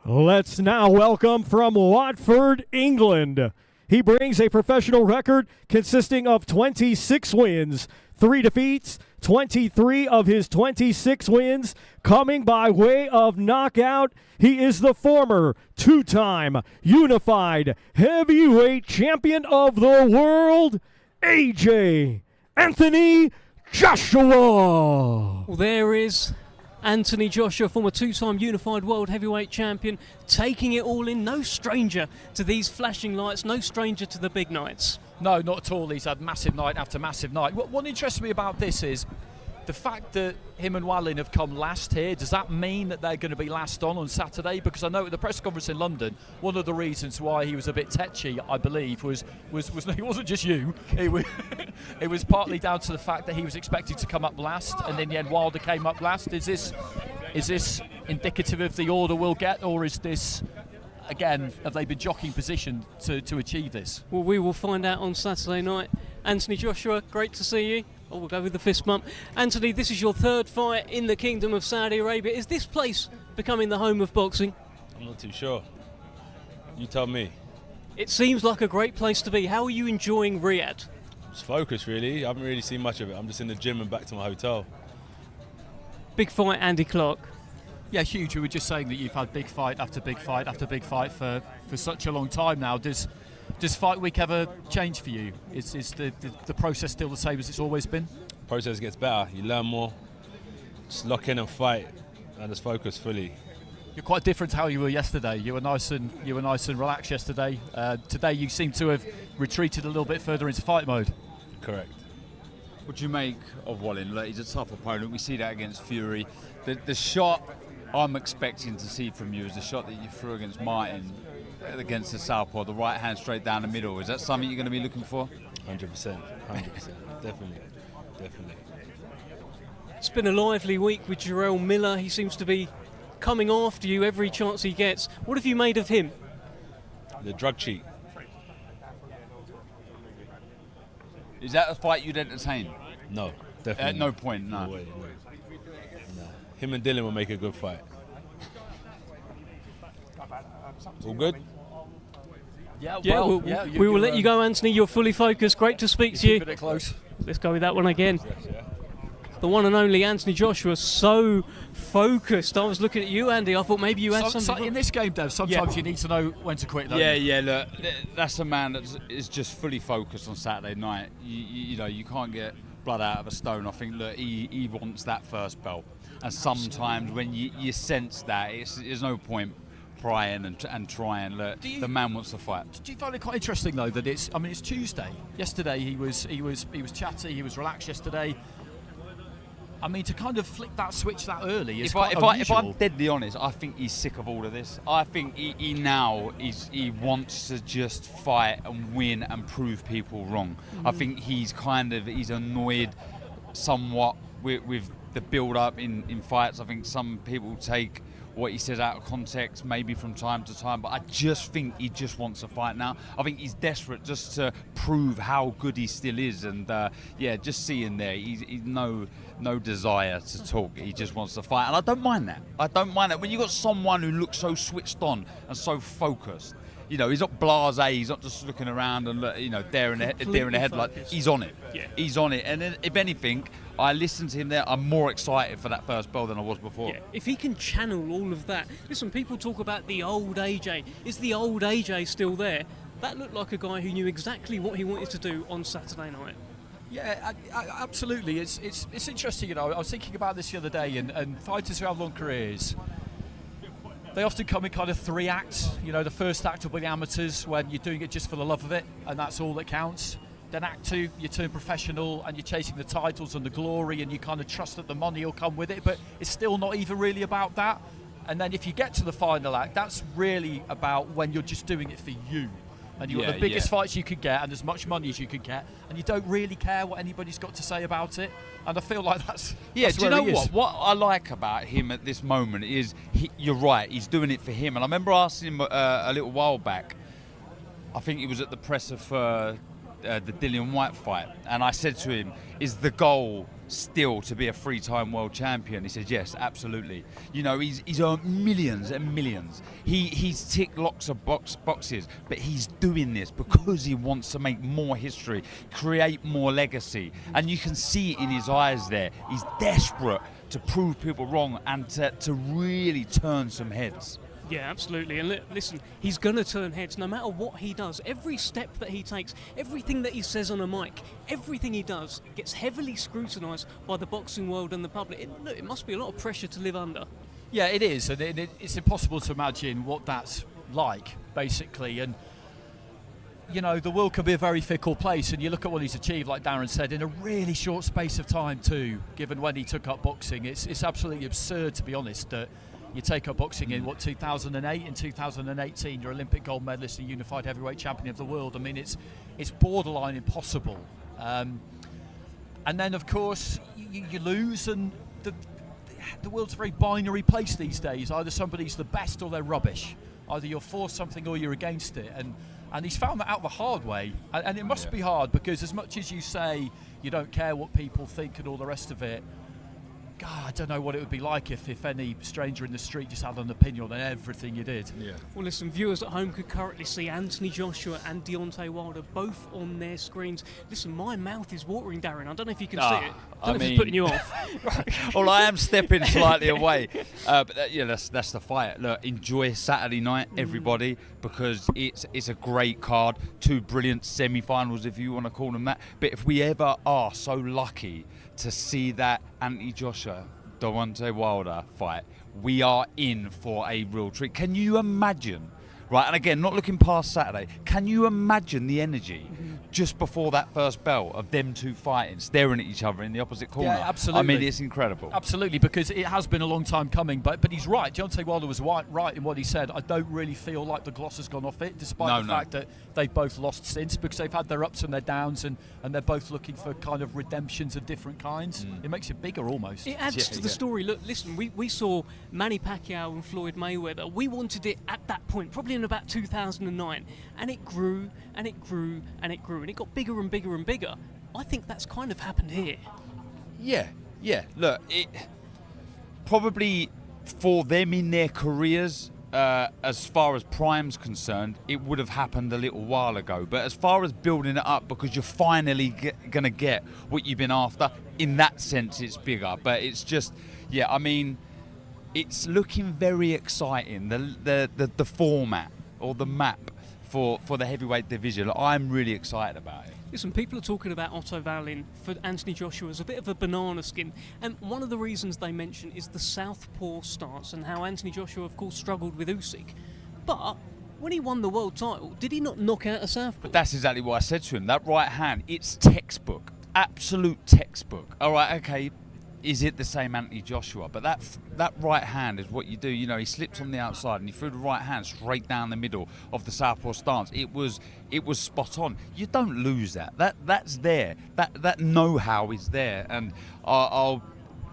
Let's now welcome from Watford, England. He brings a professional record consisting of 26 wins, 3 defeats, 23 of his 26 wins coming by way of knockout. He is the former two-time unified heavyweight champion of the world, AJ Anthony Joshua. Well, there is Anthony Joshua, former two-time unified world heavyweight champion, taking it all in. No stranger to these flashing lights, no stranger to the big nights. No, not at all. He's had massive night after massive night. What interests me about this is the fact that him and Wallin have come last here. Does that mean that they're going to be last on Saturday? Because I know at the press conference in London, one of the reasons why he was a bit tetchy, I believe, was it wasn't just you. It was partly down to the fact that he was expected to come up last, and in the end Wilder came up last. Is this indicative of the order we'll get, or is this again, have they been jockeying position to achieve this? Well, we will find out on Saturday night. Anthony Joshua, great to see you. Oh, we'll go with the fist bump. Anthony, this is your third fight in the Kingdom of Saudi Arabia. Is this place becoming the home of boxing? I'm not too sure. You tell me. It seems like a great place to be. How are you enjoying Riyadh? It's focused, really. I haven't really seen much of it. I'm just in the gym and back to my hotel. Big fight, Andy Clark. Yeah, huge. We were just saying that you've had big fight after big fight after big fight for such a long time now. Does fight week ever change for you? Is the process still the same as it's always been? Process gets better. You learn more. Just lock in and fight, and just focus fully. You're quite different to how you were yesterday. You were nice and relaxed yesterday. Today you seem to have retreated a little bit further into fight mode. Correct. What do you make of Wallin? Look, he's a tough opponent. We see that against Fury. The shot I'm expecting to see from you is the shot that you threw against Martin, against the southpaw, the right hand straight down the middle. Is that something you're going to be looking for? 100%. Definitely. It's been a lively week with Jarrell Miller. He seems to be coming after you every chance he gets. What have you made of him? The drug cheat. Is that a fight you'd entertain? No, definitely. At no point, no. No way, no. Him and Dylan will make a good fight. All good? Yeah, we will let you go, Anthony. You're fully focused. Great to speak to you. Keeping it close. Let's go with that one again. The one and only Anthony Joshua, so focused. I was looking at you, Andy. I thought maybe you had something. In this game, Dev, sometimes you need to know when to quit. Yeah. Look, that's a man that is just fully focused on Saturday night. You know, you can't get blood out of a stone. I think, look, he wants that first belt. And sometimes when you sense that, there's no point prying and trying. Look, the man wants to fight. Do you find it quite interesting though that it's Tuesday? Yesterday he was chatty, he was relaxed yesterday. I mean, to kind of flick that switch that early is quite unusual. If I'm deadly honest, I think he's sick of all of this. I think he wants to just fight and win and prove people wrong. I think he's annoyed somewhat with the build-up in fights. I think some people take what he says out of context maybe from time to time, but I just think he just wants to fight now. I think he's desperate just to prove how good he still is, and just seeing there, he's no desire to talk. He just wants to fight, and I don't mind that. When you've got someone who looks so switched on and so focused, you know, he's not blasé, he's not just looking around and, you know, there in the headlight. He's on it. Yeah. He's on it. And then, if anything, I listen to him there, I'm more excited for that first bell than I was before. Yeah. If he can channel all of that. Listen, people talk about the old AJ. Is the old AJ still there? That looked like a guy who knew exactly what he wanted to do on Saturday night. Yeah, absolutely. It's interesting, you know. I was thinking about this the other day, and fighters who have long careers, they often come in kind of 3 acts. You know, the first act will be the amateurs, when you're doing it just for the love of it, and that's all that counts. Then act 2, you turn professional and you're chasing the titles and the glory, and you kind of trust that the money will come with it, but it's still not even really about that. And then if you get to the final act, that's really about when you're just doing it for you. And you've got the biggest fights you could get and as much money as you could get, and you don't really care what anybody's got to say about it. And I feel like that's do you where know he is. what I like about him at this moment is you're right, he's doing it for him. And I remember asking him a little while back, I think it was at the presser for the Dillian White fight, and I said to him, is the goal still to be a 3-time world champion? He said yes, absolutely. You know, he's earned millions and millions. He's ticked lots of boxes, but he's doing this because he wants to make more history, create more legacy, and you can see it in his eyes there. He's desperate to prove people wrong and to really turn some heads. Yeah, absolutely. And listen, he's going to turn heads no matter what he does. Every step that he takes, everything that he says on a mic, everything he does gets heavily scrutinised by the boxing world and the public. It must be a lot of pressure to live under. Yeah, it is. And it's impossible to imagine what that's like, basically. And, you know, the world can be a very fickle place. And you look at what he's achieved, like Darren said, in a really short space of time too, given when he took up boxing. It's absolutely absurd, to be honest, that you take up boxing in 2008, in 2018 you're Olympic gold medalist and unified heavyweight champion of the world. I mean, it's borderline impossible. And then of course you lose, and the world's a very binary place these days. Either somebody's the best or they're rubbish. Either you're for something or you're against it. And he's found that out the hard way. And it must be hard, because as much as you say you don't care what people think and all the rest of it, God, I don't know what it would be like if any stranger in the street just had an opinion on everything you did. Yeah. Well, listen, viewers at home could currently see Anthony Joshua and Deontay Wilder both on their screens. Listen, my mouth is watering, Darren. I don't know if you can see it. I don't know if it's putting you off. Well, I am stepping slightly away. But that's the fight. Look, enjoy Saturday night, everybody, because it's a great card. 2 brilliant semi-finals, if you want to call them that. But if we ever are so lucky to see that Anthony Joshua, Deontay Wilder fight, we are in for a real treat. Can you imagine, right, and again, not looking past Saturday, can you imagine the energy just before that first bell of them 2 fighting, staring at each other in the opposite corner? Yeah, absolutely. I mean, it's incredible. Absolutely, because it has been a long time coming, but he's right. Deontay Wilder was right in what he said. I don't really feel like the gloss has gone off it, despite the fact that they've both lost since, because they've had their ups and their downs, and they're both looking for kind of redemptions of different kinds. It makes it bigger almost. It adds to the story. Look, listen, we saw Manny Pacquiao and Floyd Mayweather. We wanted it at that point, probably in about 2009, and it grew and it grew and it grew, and it got bigger and bigger and bigger. I think that's kind of happened here. Yeah. Look, it probably for them in their careers, as far as prime's concerned, it would have happened a little while ago. But as far as building it up, because you're finally going to get what you've been after, in that sense, it's bigger. But it's just, I mean, it's looking very exciting. The format or the map for the heavyweight division, I'm really excited about it. Listen, people are talking about Otto Wallin for Anthony Joshua as a bit of a banana skin, and one of the reasons they mention is the southpaw stance and how Anthony Joshua, of course, struggled with Usyk. But when he won the world title, did he not knock out a southpaw? But that's exactly what I said to him. That right hand, it's textbook, absolute textbook. All right, okay. Is it the same Anthony Joshua? But that right hand is what you do. You know, he slipped on the outside and he threw the right hand straight down the middle of the southpaw stance. It was spot on. You don't lose that. That's there. That know-how is there. And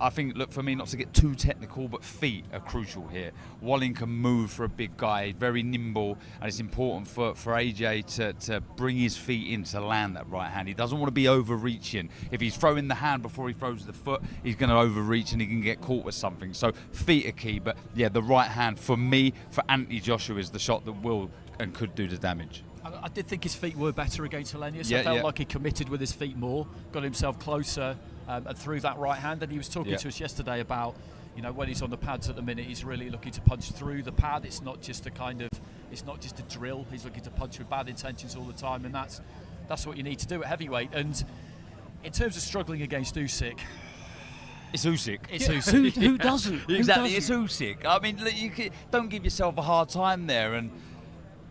I think, look, for me, not to get too technical, but feet are crucial here. Wallin can move for a big guy, very nimble, and it's important for AJ to bring his feet in to land that right hand. He doesn't want to be overreaching. If he's throwing the hand before he throws the foot, he's going to overreach and he can get caught with something. So feet are key, but yeah, the right hand, for me, for Anthony Joshua, is the shot that will and could do the damage. I did think his feet were better against Helenius. I felt like he committed with his feet more, got himself closer, and threw that right hand. And he was talking to us yesterday about, you know, when he's on the pads at the minute, he's really looking to punch through the pad. It's not just it's not just a drill. He's looking to punch with bad intentions all the time, and that's what you need to do at heavyweight. And in terms of struggling against Usyk, it's Usyk. It's Usyk. Who doesn't? Exactly, Who doesn't? it's Usyk. I mean, look, don't give yourself a hard time there. And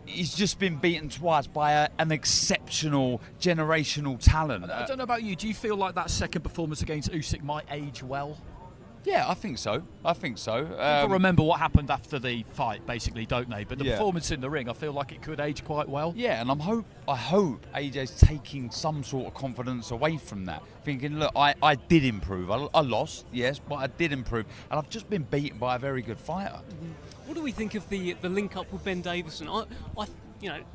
he's just been beaten twice by an exceptional generational talent. I don't know about you. Do you feel like that second performance against Usyk might age well? Yeah, I think so. People remember what happened after the fight, basically, don't they? But the performance in the ring, I feel like it could age quite well. Yeah, and I hope AJ's taking some sort of confidence away from that, thinking, look, I did improve. I lost, yes, but I did improve, and I've just been beaten by a very good fighter. What do we think of the link up with Ben Davison?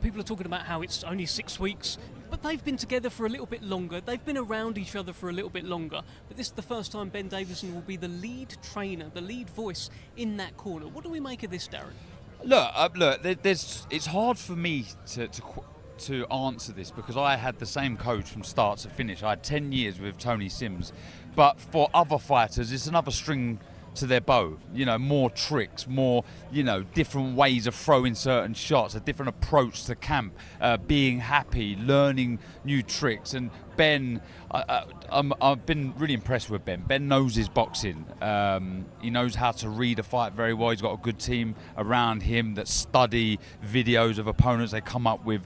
People are talking about how it's only 6 weeks, but they've been together for a little bit longer. They've been around each other for a little bit longer. But this is the first time Ben Davison will be the lead trainer, the lead voice in that corner. What do we make of this, Darren? Look. It's hard for me to answer this because I had the same coach from start to finish. I had 10 years with Tony Sims, but for other fighters, it's another string to their bow, more tricks, more, different ways of throwing certain shots, a different approach to camp, being happy, learning new tricks. And Ben, I've been really impressed with Ben. Ben knows his boxing. He knows how to read a fight very well. He's got a good team around him that study videos of opponents. They come up with,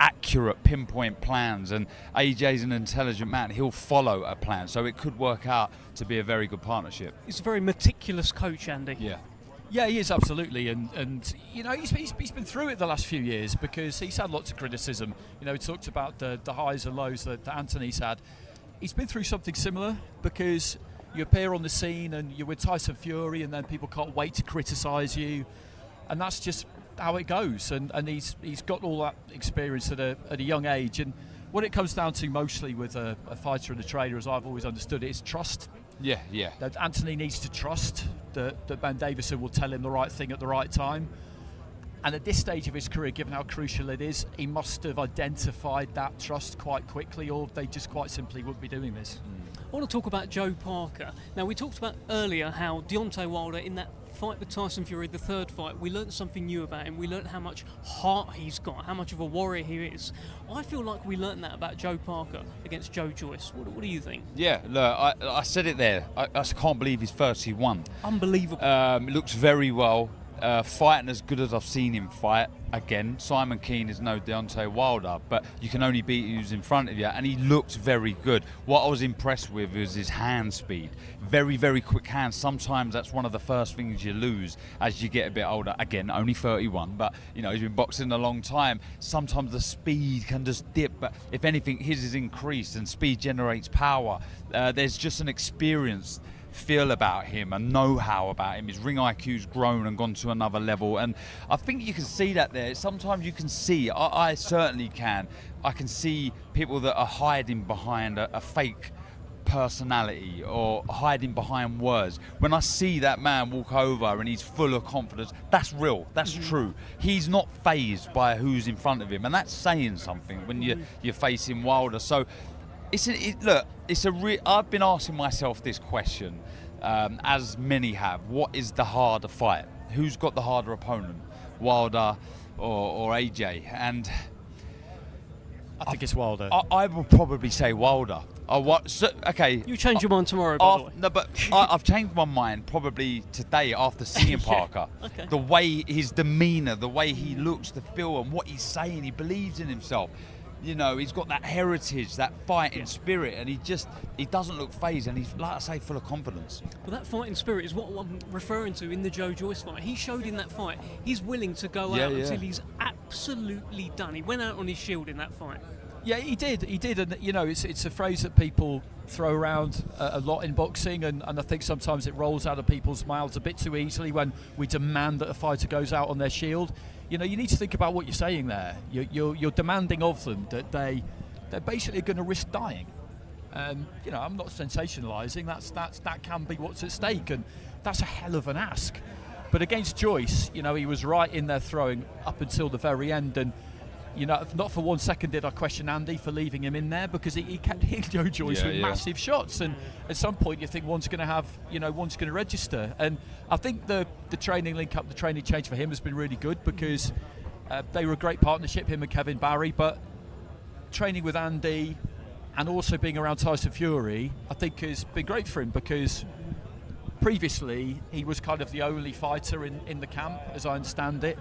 accurate pinpoint plans. And AJ's an intelligent man. He'll follow a plan. So it could work out to be a very good partnership. He's a very meticulous coach, Andy. Yeah, he is, absolutely, and he's been through it the last few years because he's had lots of criticism. He talked about the highs and lows that Anthony's had. He's been through something similar because you appear on the scene and you're with Tyson Fury and then people can't wait to criticise you, and that's just how it goes, and he's got all that experience at a young age. And what it comes down to mostly with a fighter and a trainer, as I've always understood it, is trust. Yeah. That Anthony needs to trust that Ben Davison will tell him the right thing at the right time. And at this stage of his career, given how crucial it is, he must have identified that trust quite quickly, or they just quite simply wouldn't be doing this. I want to talk about Joe Parker. Now, we talked about earlier how Deontay Wilder, in that fight with Tyson Fury, the third fight, we learnt something new about him. We learnt how much heart he's got, how much of a warrior he is. I feel like we learnt that about Joe Parker against Joe Joyce. What do you think? Yeah, look, I said it there. I just can't believe he's 31. Unbelievable. Looks very well. Fighting as good as I've seen him fight. Again, Simon Keane is no Deontay Wilder, but you can only beat who's in front of you, and he looks very good. What I was impressed with was his hand speed. Very, very quick hands. Sometimes that's one of the first things you lose as you get a bit older. Again, only 31, but you know, he's been boxing a long time. Sometimes the speed can just dip, but if anything, his is increased, and speed generates power. There's just an experience feel about him and know-how about him. His ring IQ's grown and gone to another level, and I think you can see that there. Sometimes you can see, I certainly can, I can see people that are hiding behind a fake personality or hiding behind words. When I see that man walk over and he's full of confidence, that's real, that's true. He's not fazed by who's in front of him, and that's saying something when you're facing Wilder. So I've been asking myself this question, as many have. What is the harder fight? Who's got the harder opponent, Wilder or AJ? And I think it's Wilder. I will probably say Wilder. Okay. You change your mind tomorrow, by the way. No, but I've changed my mind probably today after seeing Parker. Okay. The way his demeanour, the way he looks, the feel, and what he's saying, he believes in himself. You know, he's got that heritage, that fighting spirit, and he doesn't look phased, and he's, like I say, full of confidence. Well, that fighting spirit is what I'm referring to in the Joe Joyce fight. He showed in that fight he's willing to go out until he's absolutely done. He went out on his shield in that fight. Yeah, he did, and you know, it's a phrase that people throw around a lot in boxing, and I think sometimes it rolls out of people's mouths a bit too easily when we demand that a fighter goes out on their shield. You know, you need to think about what you're saying there. You're demanding of them that they're basically going to risk dying. You know, I'm not sensationalising. That can be what's at stake, and that's a hell of an ask. But against Joyce, you know, he was right in there throwing up until the very end, and you know, not for 1 second did I question Andy for leaving him in there, because he kept hitting Joe Joyce with massive shots, and at some point you think one's going to register. And I think the training link up, the training change for him has been really good, because they were a great partnership, him and Kevin Barry, but training with Andy and also being around Tyson Fury, I think has been great for him, because previously he was kind of the only fighter in the camp, as I understand it.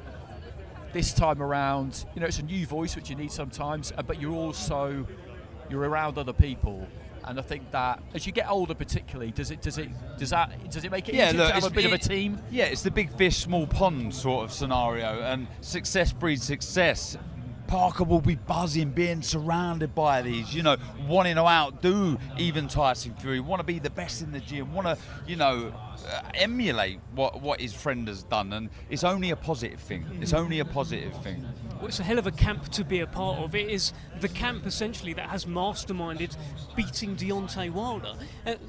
This time around, you know, it's a new voice, which you need sometimes, but you're around other people, and I think that as you get older, particularly, does it make it easier to have a bit of a team? Yeah, it's the big fish, small pond sort of scenario, and success breeds success. Parker will be buzzing, being surrounded by these, you know, wanting to outdo even Tyson Fury, want to be the best in the gym, want to, you know, emulate what his friend has done, and it's only a positive thing. It's only a positive thing. Well, it's a hell of a camp to be a part of. It is the camp, essentially, that has masterminded beating Deontay Wilder.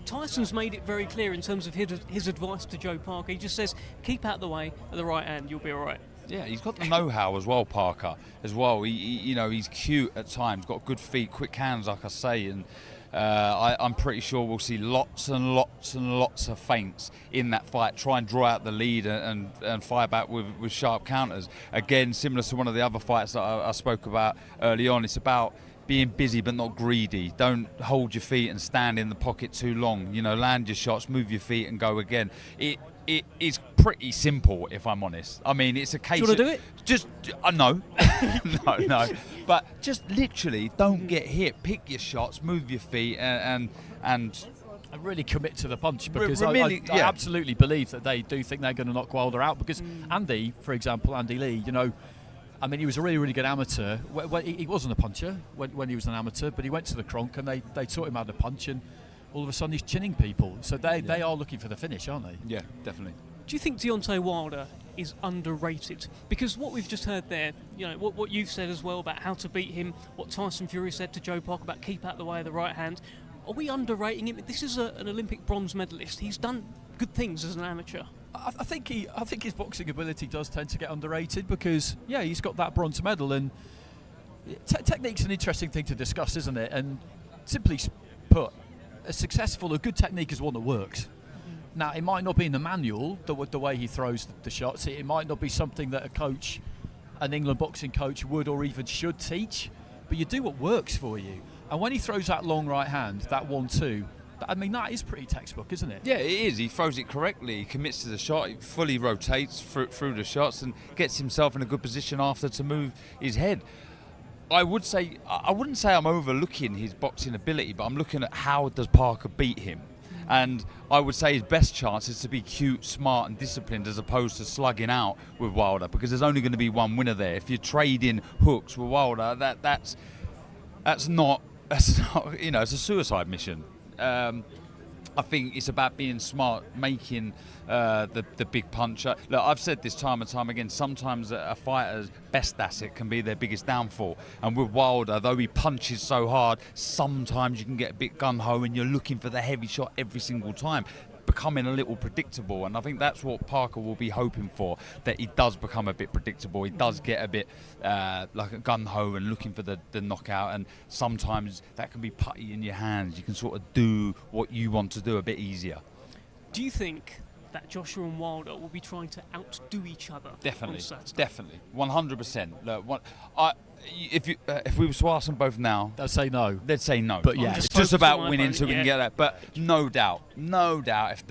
Tyson's made it very clear in terms of his advice to Joe Parker. He just says, keep out the way at the right hand, you'll be all right. Yeah, he's got the know-how as well, Parker, as well. He you know, he's cute at times, got good feet, quick hands, like I say, and I'm pretty sure we'll see lots and lots and lots of feints in that fight, try and draw out the lead and fire back with sharp counters. Again, similar to one of the other fights that I spoke about early on, it's about being busy but not greedy. Don't hold your feet and stand in the pocket too long. You know, land your shots, move your feet and go again. It is pretty simple, if I'm honest. I mean, it's a case. Do you want to do it? Just no, no. But just literally, don't get hit. Pick your shots, move your feet, and really commit to the punch, because really, I absolutely believe that they do think they're going to knock Wilder out. Because Andy, for example, Andy Lee, you know, I mean, he was a really, really good amateur. He wasn't a puncher when he was an amateur, but he went to the Kronk and they taught him how to punch, and all of a sudden he's chinning people. So they are looking for the finish, aren't they? Yeah, definitely. Do you think Deontay Wilder is underrated? Because what we've just heard there, what you've said as well about how to beat him, what Tyson Fury said to Joe Parker about keep out the way of the right hand, are we underrating him? This is an Olympic bronze medalist. He's done good things as an amateur. I think his boxing ability does tend to get underrated because, he's got that bronze medal, and technique's an interesting thing to discuss, isn't it? And simply put, a good technique is one that works. Now, it might not be in the manual, the way he throws the shots. It might not be something that an England boxing coach would or even should teach, but you do what works for you. And when he throws that long right hand, that 1-2, that is pretty textbook, isn't it? Yeah, it is. He throws it correctly. He commits to the shot. He fully rotates through the shots and gets himself in a good position after to move his head. I wouldn't say I'm overlooking his boxing ability, but I'm looking at how does Parker beat him. And I would say his best chance is to be cute, smart and disciplined as opposed to slugging out with Wilder, because there's only going to be one winner there. If you're trading hooks with Wilder, that's not it's a suicide mission. I think it's about being smart, making the big puncher. Look, I've said this time and time again, sometimes a fighter's best asset can be their biggest downfall. And with Wilder, though he punches so hard, sometimes you can get a bit gun-ho and you're looking for the heavy shot every single time, becoming a little predictable. And I think that's what Parker will be hoping for, that he does become a bit predictable. He does get a bit like a gun-ho and looking for the knockout, and sometimes that can be putty in your hands. You can sort of do what you want to do a bit easier. Do you think that Joshua and Wilder will be trying to outdo each other? Definitely, on Saturday? definitely, 100%. Look, if we were to ask them both now, they'd say no. They'd say no. But yeah, it's just about winning, opponent, so we can get that. But no doubt, if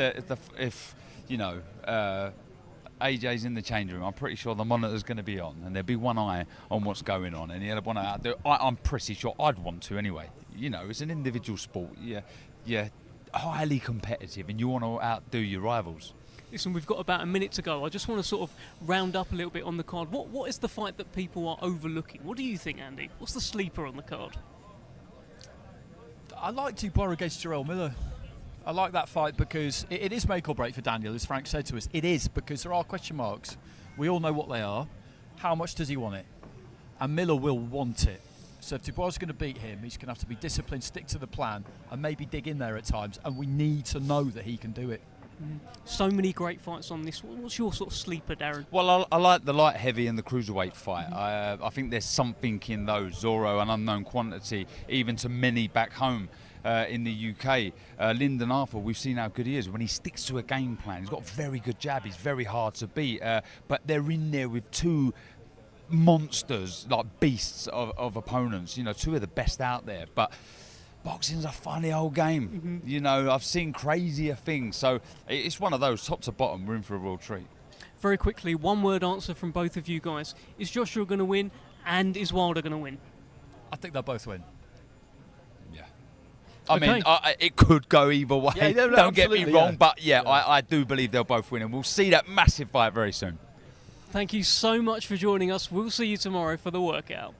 AJ's in the change room, I'm pretty sure the monitor's going to be on, and there'll be one eye on what's going on, and he'll have one eye out there. I'm pretty sure I'd want to anyway. It's an individual sport. Yeah, highly competitive, and you want to outdo your rivals. Listen, we've got about a minute to go. I just want to sort of round up a little bit on the card. What is the fight that people are overlooking? What do you think, Andy? What's the sleeper on the card? I like Dubois against Jarrell Miller. I like that fight because it is make or break for Daniel, as Frank said to us. It is, because there are question marks. We all know what they are. How much does he want it? And Miller will want it. So if Dubois is going to beat him, he's going to have to be disciplined, stick to the plan, and maybe dig in there at times. And we need to know that he can do it. So many great fights on this. What's your sort of sleeper, Darren? Well, I like the light heavy and the cruiserweight fight. I think there's something in those. Zorro, an unknown quantity, even to many back home in the UK. Lyndon Arthur, we've seen how good he is when he sticks to a game plan. He's got a very good jab. He's very hard to beat. But they're in there with two monsters, like beasts of opponents. Two of the best out there. But boxing's a funny old game. I've seen crazier things. So it's one of those, top to bottom, we're in for a real treat. Very quickly, one word answer from both of you guys. Is Joshua going to win, and is Wilder going to win? I think they'll both win. Yeah. I mean, it could go either way. Yeah, Don't get me wrong, but I do believe they'll both win, and we'll see that massive fight very soon. Thank you so much for joining us. We'll see you tomorrow for the workout.